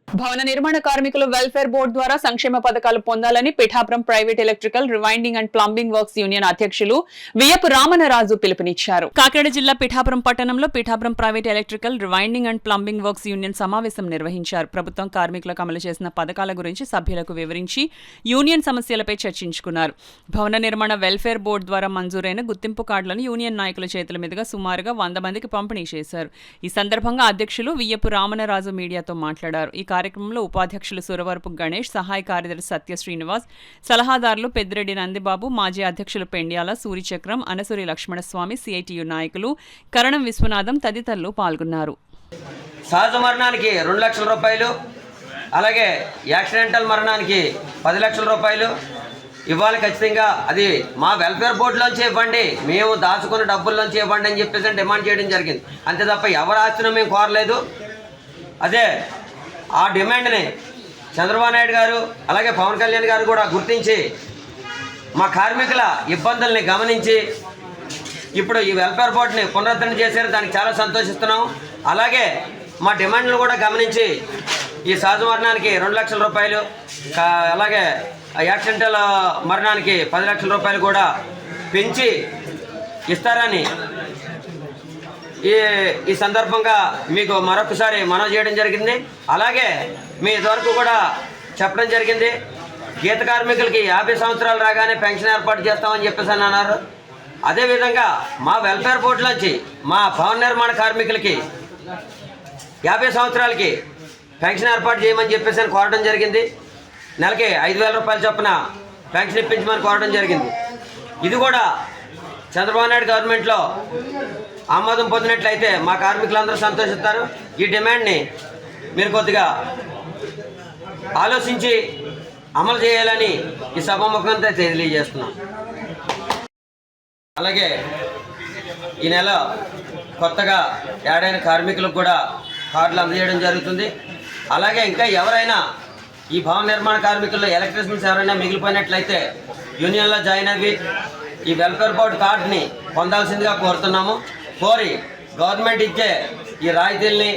భవన నిర్మాణ కార్మికులు వెల్ఫేర్ బోర్డు ద్వారా సంక్షేమ పథకాలు పొందాలని Pithapuram private electrical rewinding and plumbing works union అధ్యక్షులు వియపు రామనరాజు పిలుపునిచ్చారు.
కాకినాడ జిల్లా పిఠాపురం పట్టణంలో Pithapuram private electrical rewinding and plumbing works union సమావేశం నిర్వహించారు. ప్రభుత్వం కార్మికులకు అమలు చేసిన పథకాల గురించి సభ్యులకు వివరించి యూనియన్ సమస్యలపై చర్చించుకున్నారు. భవన నిర్మాణ వెల్ఫేర్ బోర్డు ద్వారా మంజూరైన గుర్తింపు కార్డులను యూనియన్ నాయకుల చేతుల మీదుగా సుమారుగా 100 మందికి పంపిణీ చేశారు. ఈ సందర్భంగా అధ్యక్షులు వియపు రామనరాజు మీడియాతో మాట్లాడారు. ఈ కార్యక్రమంలో ఉపాధ్యక్షులు సురవరపు గణేష్, సహాయ కార్యదర్శి సత్య శ్రీనివాస్, సలహాదారులు పెద్దిరెడ్డి నందిబాబు, మాజీ అధ్యక్షులు పెండ్యాల సూరిచక్రం, అనసూరి లక్ష్మణస్వామి, సిఐటియు నాయకులు కరణం విశ్వనాథం తదితరులు పాల్గొన్నారు.
సహజ మరణానికి 2 లక్షల రూపాయలు, అలాగే యాక్సిడెంటల్ మరణానికి 10 లక్షల రూపాయలు ఇవ్వాలి ఖచ్చితంగా. అది మా వెల్ఫేర్ బోర్డులోంచి ఇవ్వండి, మేము దాచుకున్న డబ్బుల్లోంచి ఇవ్వండి అని చెప్పేసి డిమాండ్ చేయడం జరిగింది. అంతే తప్ప ఎవరు ఆస్తిని మేము కోరలేదు. అదే ఆ డిమాండ్ని చంద్రబాబు నాయుడు గారు అలాగే పవన్ కళ్యాణ్ గారు కూడా గుర్తించి మా కార్మికుల ఇబ్బందుల్ని గమనించి ఇప్పుడు ఈ వెల్ఫేర్ బోర్డుని పునరుద్ధరణ చేశారు. దానికి చాలా సంతోషిస్తున్నాం. అలాగే మా డిమాండ్లు కూడా గమనించి ఈ సహజ మరణానికి 2 లక్షల రూపాయలు, అలాగే యాక్సిడెంటల్ మరణానికి 10 లక్షల రూపాయలు కూడా పెంచి ఇస్తారని ఈ సందర్భంగా మీకు మరొకసారి మనవి చేయడం జరిగింది. అలాగే మీ ఇదివరకు కూడా చెప్పడం జరిగింది, గీత కార్మికులకి 50 సంవత్సరాలు రాగానే పెన్షన్ ఏర్పాటు చేస్తామని చెప్పేసి అన్నారు. అదేవిధంగా మా వెల్ఫేర్ బోర్డులోంచి మా భవన నిర్మాణ కార్మికులకి 50 సంవత్సరాలకి పెన్షన్ ఏర్పాటు చేయమని చెప్పేసి కోరడం జరిగింది. నెలకి 5,000 రూపాయల చొప్పున పెన్షన్ ఇప్పించమని కోరడం జరిగింది. ఇది కూడా చంద్రబాబు నాయుడు గవర్నమెంట్లో ఆమోదం పొందినట్లయితే మా కార్మికులందరూ సంతోషిస్తారు. ఈ డిమాండ్ని మీరు కొద్దిగా ఆలోచించి అమలు చేయాలని ఈ సభాముఖంగా తెలియజేస్తున్నాం. అలాగే ఈ నెల కొత్తగా యాడ్ అయిన కార్మికులకు కూడా కార్డులు అందజేయడం జరుగుతుంది. అలాగే ఇంకా ఎవరైనా ఈ భవన నిర్మాణ కార్మికుల్లో ఎలక్ట్రీషియన్స్ ఎవరైనా మిగిలిపోయినట్లయితే యూనియన్లో జాయిన్ అయ్యి ఈ వెల్ఫేర్ బోర్డు కార్డుని పొందాల్సిందిగా కోరుతున్నాము. కోరి గవర్నమెంట్ ఇచ్చే ఈ రాయితీల్ని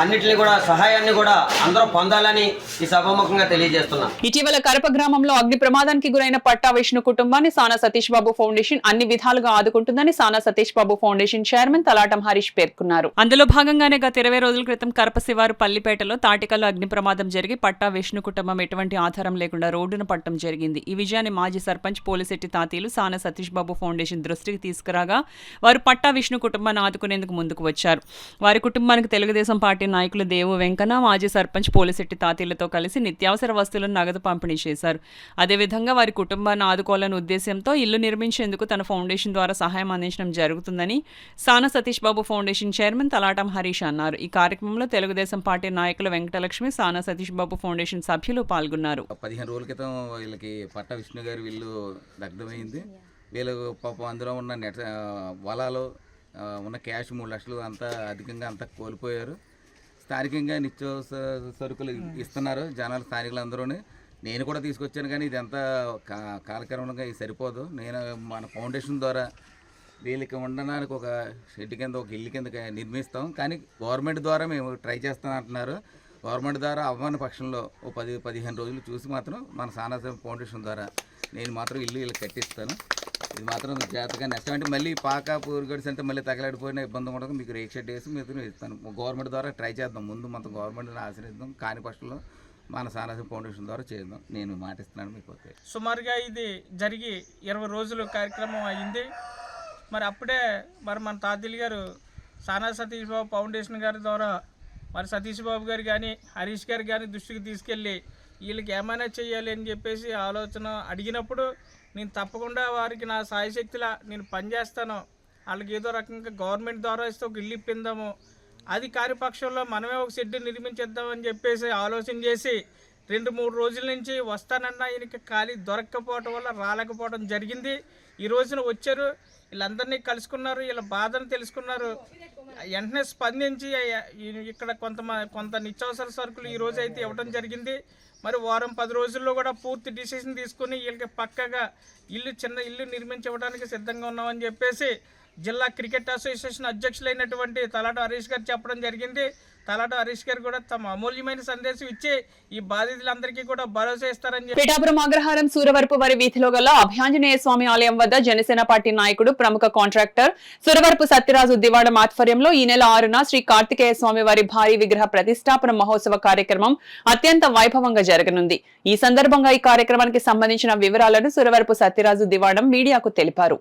అన్నిటిని కూడా సహాయాన్ని కూడా అందరూ పొందాలని ఈ సభాముఖంగా తెలియజేస్తున్నాం.
ఇటీవల కరప గ్రామంలో అగ్ని ప్రమాదానికి గురైన పట్టా విష్ణు కుటుంబాన్ని సానా సతీష్ బాబు ఫౌండేషన్ అన్ని విధాలుగా ఆదుకుంటుందని సానా సతీష్ బాబు ఫౌండేషన్ చైర్మన్ తలాటం హరీష్ పేర్కొన్నారు.
అందులో భాగంగానే గత 20 రోజుల క్రితం కరప శివారు పల్లిపేటలో తాటికల్లో అగ్ని ప్రమాదం జరిగి పట్టా విష్ణు కుటుంబం ఎటువంటి ఆధారం లేకుండా రోడ్డున పట్టడం జరిగింది. ఈ విజయాన్ని మాజీ సర్పంచ్ పోలిశెట్టి తాతీలు సానా సతీష్ బాబు ఫౌండేషన్ దృష్టికి తీసుకురాగా వారు పట్టా విష్ణు కుటుంబాన్ని ఆదుకునేందుకు ముందుకు వచ్చారు. వారి కుటుంబానికి తెలుగుదేశం తెలుగుదేశం పార్టీ నాయకులు దేవు వెంకన్న, మాజీ సర్పంచ్ పోలిశెట్టి తాతీలతో కలిసి నిత్యావసర వస్తువులను నగదు పంపిణీ చేశారు. అదేవిధంగా వారి కుటుంబాన్ని ఆదుకోవాలనే ఉద్దేశంతో ఇల్లు నిర్మించేందుకు తన ఫౌండేషన్ ద్వారా సహాయం అందించడం జరుగుతుందని సానా సతీష్ బాబు ఫౌండేషన్ చైర్మన్ తలాటం హరీష్ అన్నారు. ఈ కార్యక్రమంలో తెలుగుదేశం పార్టీ నాయకులు వెంకటలక్ష్మి, సానా సతీష్ బాబు ఫౌండేషన్ సభ్యులు పాల్గొన్నారు.
15 రోజుల క్రితం వీళ్ళకి పట్ట విష్ణు గారి ఇల్లు దగ్ధమైంది. వీళ్ళకు పాపం అందులో ఉన్న వలాలు ఉన్న క్యాష్ 3 లక్షలు అంతా అధికంగా అంతా కోల్పోయారు. స్థానికంగా నిత్యావసర సరుకులు ఇస్తున్నారు జనాలు, స్థానికులందరూ. నేను కూడా తీసుకొచ్చాను, కానీ ఇదంతా కాలక్రమంగా ఇది సరిపోదు. నేను మన ఫౌండేషన్ ద్వారా వీళ్ళకి ఉండడానికి ఒక షెడ్ కింద, ఒక ఇల్లు కింద నిర్మిస్తాం. కానీ గవర్నమెంట్ ద్వారా మేము ట్రై చేస్తాం అంటున్నారు. గవర్నమెంట్ ద్వారా అవ్వని పక్షంలో ఓ 10-15 రోజులు చూసి మాత్రం మన సానా ఫౌండేషన్ ద్వారా నేను మాత్రం ఇల్లు వీళ్ళకి కట్టిస్తాను. ఇది మాత్రం జాగ్రత్తగా నెక్స్ట్ అంటే మళ్ళీ పాక పూరుగడిసి అంటే మళ్ళీ తగలడిపోయిన ఇబ్బంది ఉండదు. మీకు రేక్ షెడ్ వేసి మీరు ఇస్తాను. గవర్నమెంట్ ద్వారా ట్రై చేద్దాం. ముందు మొత్తం గవర్నమెంట్ని ఆశ్రయిద్దాం. కాని పక్షంలో మన సానా ఫౌండేషన్ ద్వారా చేద్దాం. నేను మాటిస్తున్నాను మీకు.
సుమారుగా ఇది జరిగి 20 రోజులు కార్యక్రమం అయ్యింది. మరి అప్పుడే మన తాతీలు గారు సానా సతీష్ బాబు ఫౌండేషన్ గారి ద్వారా మరి సతీష్ బాబు గారు కానీ హరీష్ గారు కానీ దృష్టికి తీసుకెళ్ళి వీళ్ళకి ఏమైనా చేయాలి అని చెప్పేసి ఆలోచన అడిగినప్పుడు నేను తప్పకుండా వారికి నా సాయశక్తిలా నేను పనిచేస్తాను. వాళ్ళకి ఏదో రకంగా గవర్నమెంట్ ద్వారా ఇస్తే ఒక ఇల్లు ఇప్పిందాము, అది కాని పక్షంలో మనమే ఒక షెడ్ నిర్మించేద్దామని చెప్పేసి ఆలోచన చేసి 2-3 రోజుల నుంచి వస్తానన్నా ఈయనకి ఖాళీ దొరక్కపోవటం వల్ల రాలేకపోవడం జరిగింది. ఈ రోజున వచ్చారు, వీళ్ళందరినీ కలుసుకున్నారు, వీళ్ళ బాధను తెలుసుకున్నారు. వెంటనే స్పందించి ఇక్కడ కొంత నిత్యావసర సరుకులు ఈ రోజు అయితే ఇవ్వడం జరిగింది. మరి వారం 10 రోజుల్లో కూడా పూర్తి డిసిషన్ తీసుకుని వీళ్ళకి పక్కగా చిన్న ఇల్లు నిర్మించడానికి సిద్ధంగా ఉన్నామని చెప్పేసి జిల్లా క్రికెట్ అసోసియేషన్ అధ్యక్షులైనటువంటి తలాట హరీష్ గారు చెప్పడం జరిగింది. తలాట హరీష్ గారు కూడా తమ అమూల్యమైన సందేశం ఇచ్చి ఈ బాధితులందరికీ కూడా భరోసా ఇస్తారని చెప్పి
పిఠాపురం అగ్రహారం సూరవరపు వారి వీధిలో గల అభయాంజనేయ స్వామి ఆలయం వద్ద జనసేన పార్టీ నాయకుడు ప్రముఖ కాంట్రాక్టర్ సురవరపు సత్యరాజు దివాడం ఆధ్వర్యంలో ఈ నెల 6న శ్రీ కార్తికేయ స్వామి వారి భారీ విగ్రహ ప్రతిష్టాపన మహోత్సవ కార్యక్రమం అత్యంత వైభవంగా జరగనుంది. ఈ సందర్భంగా ఈ కార్యక్రమానికి సంబంధించిన వివరాలను సురవరపు సత్యరాజు దివాడం మీడియాకు తెలిపారు.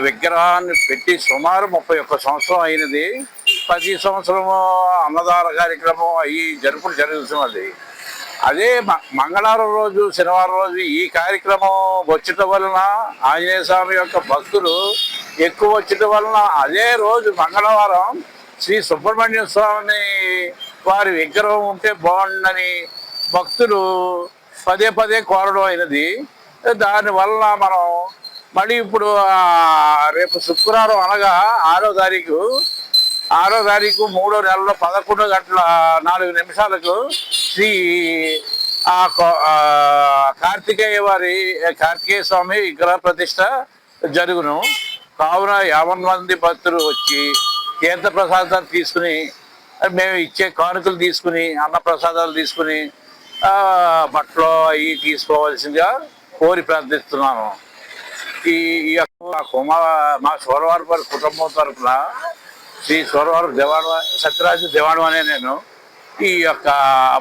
విగ్రహాన్ని పెట్టి సుమారు 31 సంవత్సరం అయినది. ప్రతి సంవత్సరము అన్నదాన కార్యక్రమం అయ్యి జరుగుతున్నది. అదే మంగళవారం రోజు, శనివారం రోజు ఈ కార్యక్రమం వచ్చటం వలన ఆంజనేయ స్వామి యొక్క భక్తులు ఎక్కువ వచ్చటం వలన అదే రోజు మంగళవారం శ్రీ సుబ్రహ్మణ్య స్వామి వారి విగ్రహం ఉంటే బాగుండని భక్తులు పదే కోరడం అయినది. దానివల్ల మనం మళ్ళీ ఇప్పుడు రేపు శుక్రవారం అనగా 6వ తారీఖు 3వ నెలలో 11:04 శ్రీ కార్తికేయ స్వామి విగ్రహ ప్రతిష్ట జరుగును. కావున 50 మంది భక్తులు వచ్చి తీర్థ ప్రసాదాలు తీసుకుని, మేము ఇచ్చే కానుకలు తీసుకుని, అన్న ప్రసాదాలు తీసుకుని బట్టలు అవి తీసుకోవాల్సిందిగా కోరి ప్రార్థిస్తున్నాను. ఈ యొక్క మా సోరవారి కుటుంబం తరఫున శ్రీ సోరవారి సత్యరాజు దివాణం అనే నేను ఈ యొక్క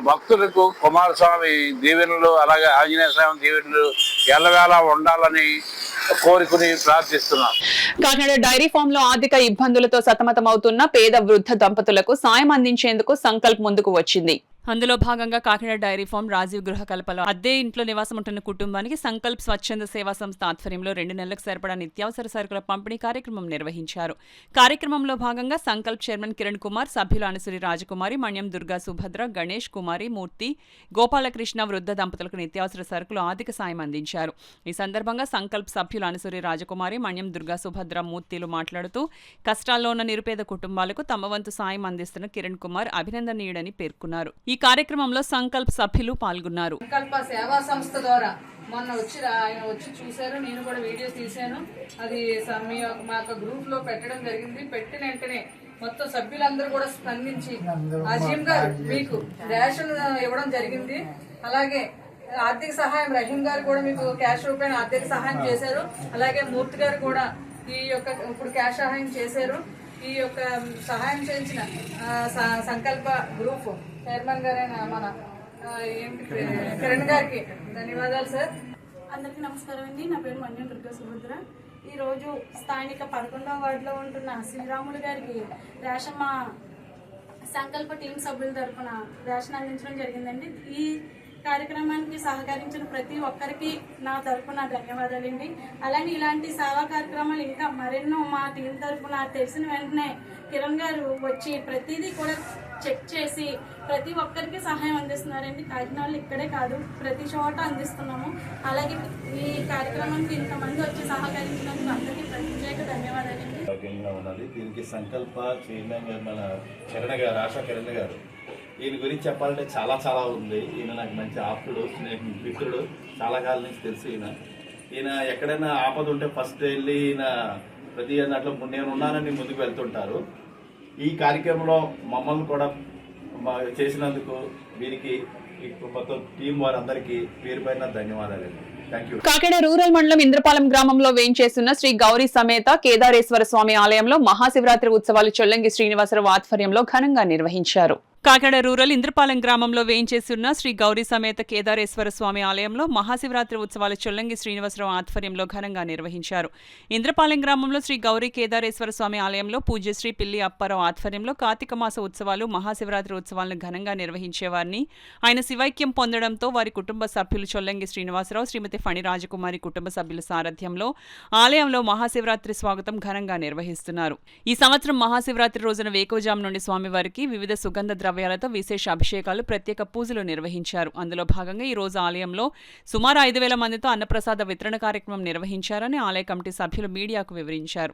భక్తులకు కుమారస్వామి దీవెనలు, అలాగే ఆంజనేయ స్వామి దీవెనలు ఎల్లవేళ ఉండాలని కోరుకుని ప్రార్థిస్తున్నాను.
కాకినాడ డైరీ ఫామ్ లో ఆర్థిక ఇబ్బందులతో సతమతమవుతున్న పేద వృద్ధ దంపతులకు సాయం అందించేందుకు సంకల్ప్ ముందుకు వచ్చింది.
అందులో భాగంగా కాకినాడ డైరీ ఫామ్ రాజీవ్ గృహ కల్పలో అద్దె ఇంట్లో నివాసం ఉంటున్న కుటుంబానికి సంకల్ప్ స్వచ్ఛంద సేవా సంస్థ ఆధ్వర్యంలో 2 నెలలకు సరిపడా నిత్యావసర సరుకుల పంపిణీ కార్యక్రమం నిర్వహించారు. కార్యక్రమంలో భాగంగా సంకల్ప్ చైర్మన్ కిరణ్ కుమార్, సభ్యులు అనుసరి రాజకుమారి, మణ్యం దుర్గా సుభద్ర, గణేష్ కుమారి, మూర్తి, గోపాలకృష్ణ వృద్ధ దంపతులకు నిత్యావసర సరుకులు ఆర్థిక సాయం అందించారు. ఈ సందర్భంగా సంకల్ప్ సభ్యులు అనుసరి రాజకుమారి, మణ్యం దుర్గా సుభద్ర, మూర్తిలు మాట్లాడుతూ కష్టాల్లో ఉన్న నిరుపేద కుటుంబాలకు తమ వంతు సాయం అందిస్తున్న కిరణ్ కుమార్ అభినందనీయుడని పేర్కొన్నారు. ఈ కార్యక్రమంలో సంకల్ప్ సభ్యులు పాల్గొన్నారు.
సంకల్ప సేవా సంస్థ ద్వారా మొన్న ఆయన వచ్చి చూశారు, నేను కూడా వీడియోస్ తీశాను. అది మా యొక్క గ్రూప్ లో పెట్టడం జరిగింది. పెట్టిన వెంటనే మొత్తం సభ్యులందరూ కూడా స్పందించి అజీం గారు మీకు రేషన్ ఇవ్వడం జరిగింది. అలాగే ఆర్థిక సహాయం రహీం గారు కూడా మీకు క్యాష్ రూపాయలు ఆర్థిక సహాయం చేశారు. అలాగే మూర్తి గారు కూడా ఈ యొక్క ఇప్పుడు క్యాష్ సహాయం చేశారు. ఈ యొక్క సహాయం చేయించిన సంకల్ప గ్రూప్ చైర్మన్ గారైన మన కిరణ్ గారికి ధన్యవాదాలు సార్.
అందరికీ నమస్కారం అండి. నా పేరు మణ్యం దుర్గా సుభద్ర. ఈరోజు స్థానిక 11వ వార్డులో ఉంటున్న శ్రీరాములు గారికి రేషన్ మా సంకల్ప టీం సభ్యుల తరఫున రేషన్ అందించడం జరిగిందండి. ఈ కార్యక్రమానికి సహకరించిన ప్రతి ఒక్కరికి నా తరఫున ధన్యవాదాలండి. అలాగే ఇలాంటి సేవా కార్యక్రమాలు ఇంకా మరెన్నో మా టీం తరఫున తెలిసిన వెంటనే కిరణ్ గారు వచ్చి ప్రతిదీ కూడా చెక్ చేసి ప్రతి ఒక్కరికి సహాయం అందిస్తున్నారండి. కాకినాడలో ఇక్కడే కాదు, ప్రతి చోట అందిస్తున్నాము. అలాగే ఈ కార్యక్రమానికి ఇంతమంది వచ్చి సహకరించినందుకు అందరికీ ప్రత్యేక ధన్యవాదాలండి.
ఆరోగ్యంగా ఉన్నది. దీనికి సంకల్ప చైర్మన్ గారు మన కిరణ్ గారు, ఆశా కిరణ్ గారు. ఈయన గురించి చెప్పాలంటే చాలా ఉంది. ఈయన నాకు మంచి ఆప్తుడు, మిత్రుడు, చాలా కాలం నుంచి తెలుసు. ఈయన ఎక్కడైనా ఆపద ఉంటే ఫస్ట్ వెళ్ళి ఈయన ప్రతి దాంట్లో నేను ఉన్నానని ముందుకు వెళ్తుంటారు. ఈ కార్యక్రమంలో మమ్మల్ని కూడా చేసినందుకు వీరికి మొత్తం టీం వారందరికీ పేరు పైన ధన్యవాదాలండి.
కాకినాడ రూరల్ మండలం ఇంద్రపాలెం గ్రామంలో వేంచేస్తున్న శ్రీ గౌరీ సమేత కేదారేశ్వర స్వామి ఆలయంలో మహాశివరాత్రి ఉత్సవాలు చొల్లంగి శ్రీనివాసరావు ఆధ్వర్యంలో ఘనంగా నిర్వహించారు.
కాకినాడ రూరల్ ఇంద్రపాలెం గ్రామంలో వేయించేస్తున్న శ్రీ గౌరీ సమేత కేదారేశ్వర స్వామి ఆలయంలో మహాశివరాత్రి ఉత్సవాలు చొల్లంగి శ్రీనివాసరావు ఆధ్వర్యంలో ఘనంగా నిర్వహించారు. ఇంద్రపాలెం గ్రామంలో శ్రీ గౌరీ కేదారేశ్వర స్వామి ఆలయంలో పూజ్యశ్రీ పిల్లి అప్పారావు ఆధ్వర్యంలో కార్తీక మాస ఉత్సవాలు మహాశివరాత్రి ఉత్సవాలను ఘనంగా నిర్వహించేవారిని ఆయన శివైక్యం పొందడంతో వారి కుటుంబ సభ్యులు చొల్లంగి శ్రీనివాసరావు, శ్రీమతి ఫణి రాజకుమారి కుటుంబ సభ్యుల సారథ్యంలో ఆలయంలో మహాశివరాత్రి స్వాగతం ఘనంగా నిర్వహిస్తున్నారు. ఈ సంవత్సరం మహాశివరాత్రి రోజున వేకువజాము నుండి స్వామివారికి వివిధ సుగంధ ద్రవ్యాలతో విశేష అభిషేకాలు, ప్రత్యేక పూజలు నిర్వహించారు. అందులో భాగంగా ఈ రోజు ఆలయంలో సుమారు 5,000 మందితో అన్నప్రసాద వితరణ కార్యక్రమం నిర్వహించారని ఆలయ కమిటీ సభ్యులు మీడియాకు వివరించారు.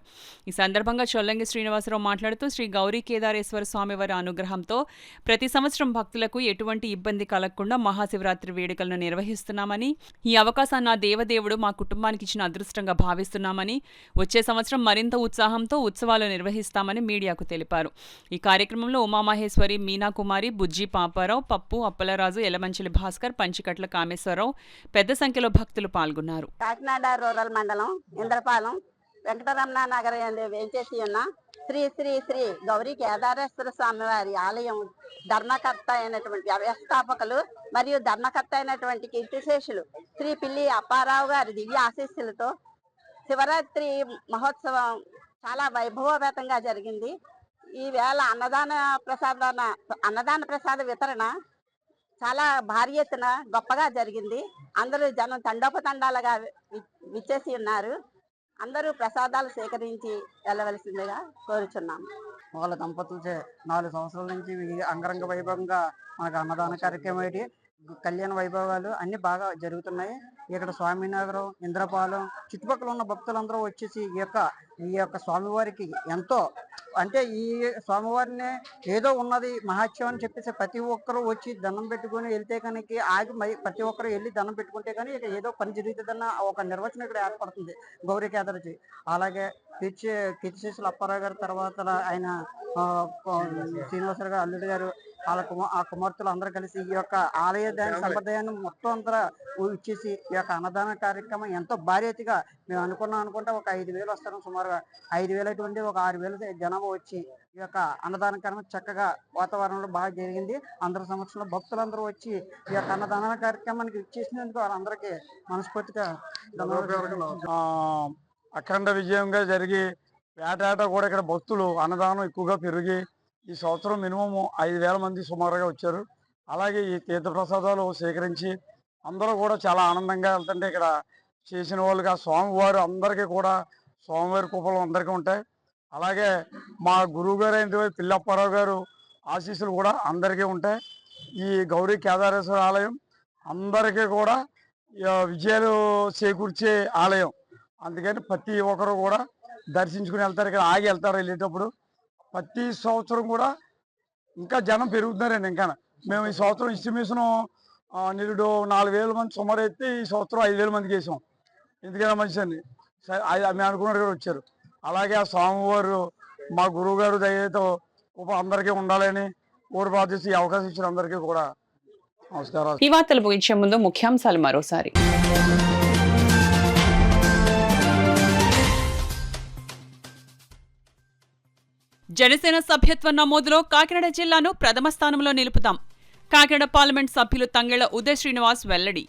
ఈ సందర్భంగా చొల్లంగి శ్రీనివాసరావు మాట్లాడుతూ శ్రీ గౌరీ కేదారేశ్వర స్వామివారి అనుగ్రహంతో ప్రతి సంవత్సరం భక్తులకు ఎటువంటి ఇబ్బంది కలగకుండా మహాశివరాత్రి వేడుకలను నిర్వహిస్తున్నామని, ఈ అవకాశాన్ని ఆ దేవదేవుడు మా కుటుంబానికి ఇచ్చిన అదృష్టంగా భావిస్తున్నామని, వచ్చే సంవత్సరం మరింత ఉత్సాహంతో ఉత్సవాలు నిర్వహిస్తామని మీడియాకు తెలిపారు. ఈ కార్యక్రమంలో ఉమామహేశ్వరి, మీనా కుమారి, బుజ్జి పాపారావు, పప్పు అప్పలరాజు, ఎలమంచిలి భాస్కర్, పంచికట్ల కామేశ్వరరావు పెద్ద సంఖ్యలో భక్తులు పాల్గొన్నారు.
కాకినాడ రూరల్ మండలం ఇంద్రపాలెం వెంకటరమణ నగరం వేంచేసి ఉన్న శ్రీ శ్రీ శ్రీ గౌరీ కేదారేశ్వర స్వామివారి ఆలయం ధర్మకర్త అయినటువంటి వ్యవస్థాపకులు మరియు ధర్మకర్త అయినటువంటి కీర్తిశేషులు శ్రీ పిల్లి అప్పారావు గారి దివ్య ఆశీస్సులతో శివరాత్రి మహోత్సవం చాలా వైభవపేతంగా జరిగింది. ఈ వేళ అన్నదాన ప్రసాద వితరణ చాలా భారీ ఎత్తున గొప్పగా జరిగింది. అందరూ జనం తండోపతండాలుగా విచ్చేసి ఉన్నారు. అందరూ ప్రసాదాలు సేకరించి వెళ్ళవలసిందిగా కోరుచున్నాము.
వాళ్ళ దంపతులచే 4 సంవత్సరాల నుంచి అంగరంగ వైభవంగా మనకు అన్నదాన కార్యక్రమం ఏంటి, కళ్యాణ వైభవాలు అన్ని బాగా జరుగుతున్నాయి. ఇక్కడ స్వామినగరం, ఇంద్రపాలెం చుట్టుపక్కల ఉన్న భక్తులందరూ వచ్చేసి ఈ యొక్క స్వామివారికి ఎంతో అంటే ఈ స్వామివారిని ఏదో ఉన్నది మహాత్యం అని చెప్పేసి ప్రతి ఒక్కరూ వచ్చి దండం పెట్టుకుని వెళ్తే కనుక ఆగి ప్రతి ఒక్కరు వెళ్ళి దండం పెట్టుకుంటే కానీ ఇక ఏదో పని జరుగుతుందన్న ఒక నిర్వచనం ఇక్కడ ఏర్పడుతుంది గౌరీ కేదారజీ. అలాగే కీర్తిశేషులు అప్పారావు గారి తర్వాత ఆయన శ్రీనివాసరావు గారు అల్లుడు గారు ఆ కుమార్తెలు అందరూ కలిసి ఈ యొక్క ఆలయ సంప్రదాయాన్ని మొత్తం అంతా ఇచ్చేసి ఈ యొక్క అన్నదాన కార్యక్రమం ఎంతో భారీగా మేము అనుకుంటే ఒక 5,000 వస్తారు. సుమారుగా 5,000 అటువంటి ఒక 6,000 జనాభా వచ్చి ఈ యొక్క అన్నదాన కార్యక్రమం చక్కగా వాతావరణంలో బాగా జరిగింది. అందరి సమక్షంలో భక్తులందరూ వచ్చి ఈ యొక్క అన్నదాన కార్యక్రమానికి ఇచ్చేసినందుకు వాళ్ళందరికీ మనస్ఫూర్తిగా
అఖండ విజయంగా జరిగి ఏటా కూడా ఇక్కడ భక్తులు అన్నదానం ఎక్కువగా పెరిగి ఈ సంవత్సరం మినిమం 5,000 మంది సుమారుగా వచ్చారు. అలాగే ఈ తీర్థప్రసాదాలు సేకరించి అందరూ కూడా చాలా ఆనందంగా వెళ్తుంటే ఇక్కడ చేసిన వాళ్ళుగా స్వామివారు అందరికీ కూడా స్వామివారి కృపలు అందరికీ ఉంటాయి. అలాగే మా గురువు గారు అయిన పిల్లప్పారావు గారు ఆశీస్సులు కూడా అందరికీ ఉంటాయి. ఈ గౌరీ కేదారేశ్వర ఆలయం అందరికీ కూడా విజయాలు చేకూర్చే ఆలయం. అందుకని ప్రతి ఒక్కరు కూడా దర్శించుకుని వెళ్తారు, ఇక్కడ ఆగి వెళ్తారు. వెళ్ళేటప్పుడు ప్రతి సంవత్సరం కూడా ఇంకా జనం పెరుగుతున్నారండి. ఇంకా మేము ఈ సంవత్సరం ఎస్టిమేషన్ నిరుడు 4,000 మంది సుమారు అయితే ఈ సంవత్సరం 5,000 మందికి వేసాం. ఎందుకైనా మంచిదండి, మేము అనుకున్నట్టు కూడా వచ్చారు. అలాగే ఆ స్వామివారు మా గురువు గారు దయతో అందరికీ ఉండాలని కోరి ప్రార్థించి అవకాశం ఇచ్చిన అందరికీ కూడా నమస్కారాలు.
ఈ వార్తలు ముగించే ముందు ముఖ్యాంశాలు మరోసారి.
జనసేన సభ్యత్వ నమోదులో కాకినాడ జిల్లాను ప్రథమ స్థానంలో నిలుపుతాం. కాకినాడ పార్లమెంట్ సభ్యులు తంగెళ్ల ఉదయ్ శ్రీనివాస్ వెల్లడి.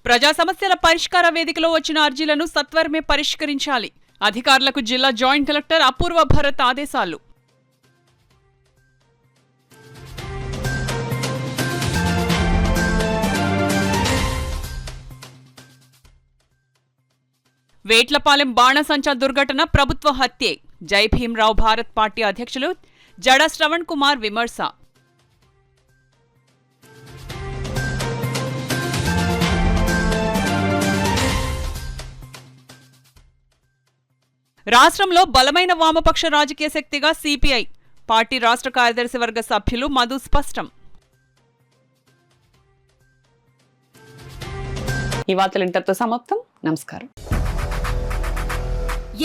ప్రజా సమస్యల పరిష్కార వేదికలో వచ్చిన అర్జీలను సత్వరమే పరిష్కరించాలి. అధికారులకు జిల్లా జాయింట్ కలెక్టర్ అపూర్వ భరత్ ఆదేశాలు. వేట్లపాలెం బాణసంచా దుర్ఘటన ప్రభుత్వ హత్యే. జై భీమ్రావ్ భారత్ పార్టీ అధ్యక్షులు జడ శ్రవణ్ కుమార్ విమర్శ. రాష్ట్రంలో బలమైన వామపక్ష రాజకీయ శక్తిగా సిపిఐ పార్టీ రాష్ట్ర కార్యదర్శి వర్గ సభ్యులు మధు స్పష్టం.
ఈ వార్తలు ఇంతటితో సమాప్తం. నమస్కారం.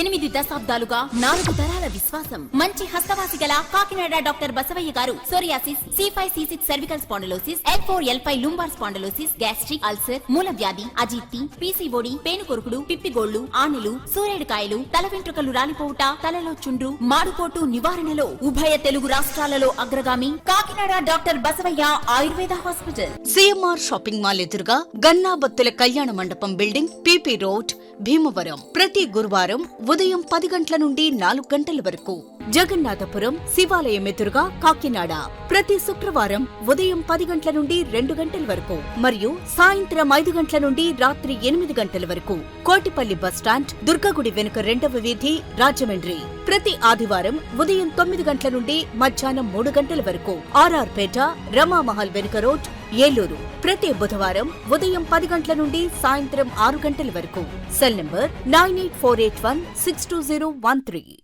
8 దశాబ్దాలుగా 4 తరాల విశ్వాసం. మంచి హస్తవాసి గల కాకినాడ డాక్టర్ బసవయ్య గారు psoriasis, C5C6 cervical spondylosis, L4L5 lumbar spondylosis, gastric ulcer, మూల వ్యాధి, అజీర్తి, పీసీఓడి, పేనుకొరుకుడు, పిప్పిగోళ్లు, ఆనెలు, సూరేడుకాయలు, తల వెంట్రుకలు రాలిపోవుట, తలలో చుండ్రు, మాడుకోటు నివారణలో ఉభయ తెలుగు రాష్ట్రాలలో అగ్రగామి Kakinada doctor Basavayya Ayurveda hospital.
CMR shopping mall ఎదురుగా గన్నాబత్తుల కళ్యాణ మండపం బిల్డింగ్, పీపీ రోడ్, భీమవరం. ప్రతి గురువారం ఉదయం 10 గంటల నుండి 4 గంటల వరకు. జగన్నాథపురం శివాలయం ఎదురుగా కాకినాడ ప్రతి శుక్రవారం ఉదయం 10 గంటల నుండి 2 గంటల వరకు మరియు సాయంత్రం 5 గంటల నుండి రాత్రి 8 గంటల వరకు. కోటిపల్లి బస్టాండ్, దుర్గగుడి వెనుక 2వ వీధి, రాజమండ్రి ప్రతి ఆదివారం ఉదయం 9 గంటల నుండి మధ్యాహ్నం 3 గంటల వరకు. ఆర్ఆర్ పేట, రమామహల్ వెనుక రోడ్, ఏలూరు ప్రతి బుధవారం ఉదయం 10 గంటల నుండి సాయంత్రం 6 గంటల వరకు. Cell number 9848162013.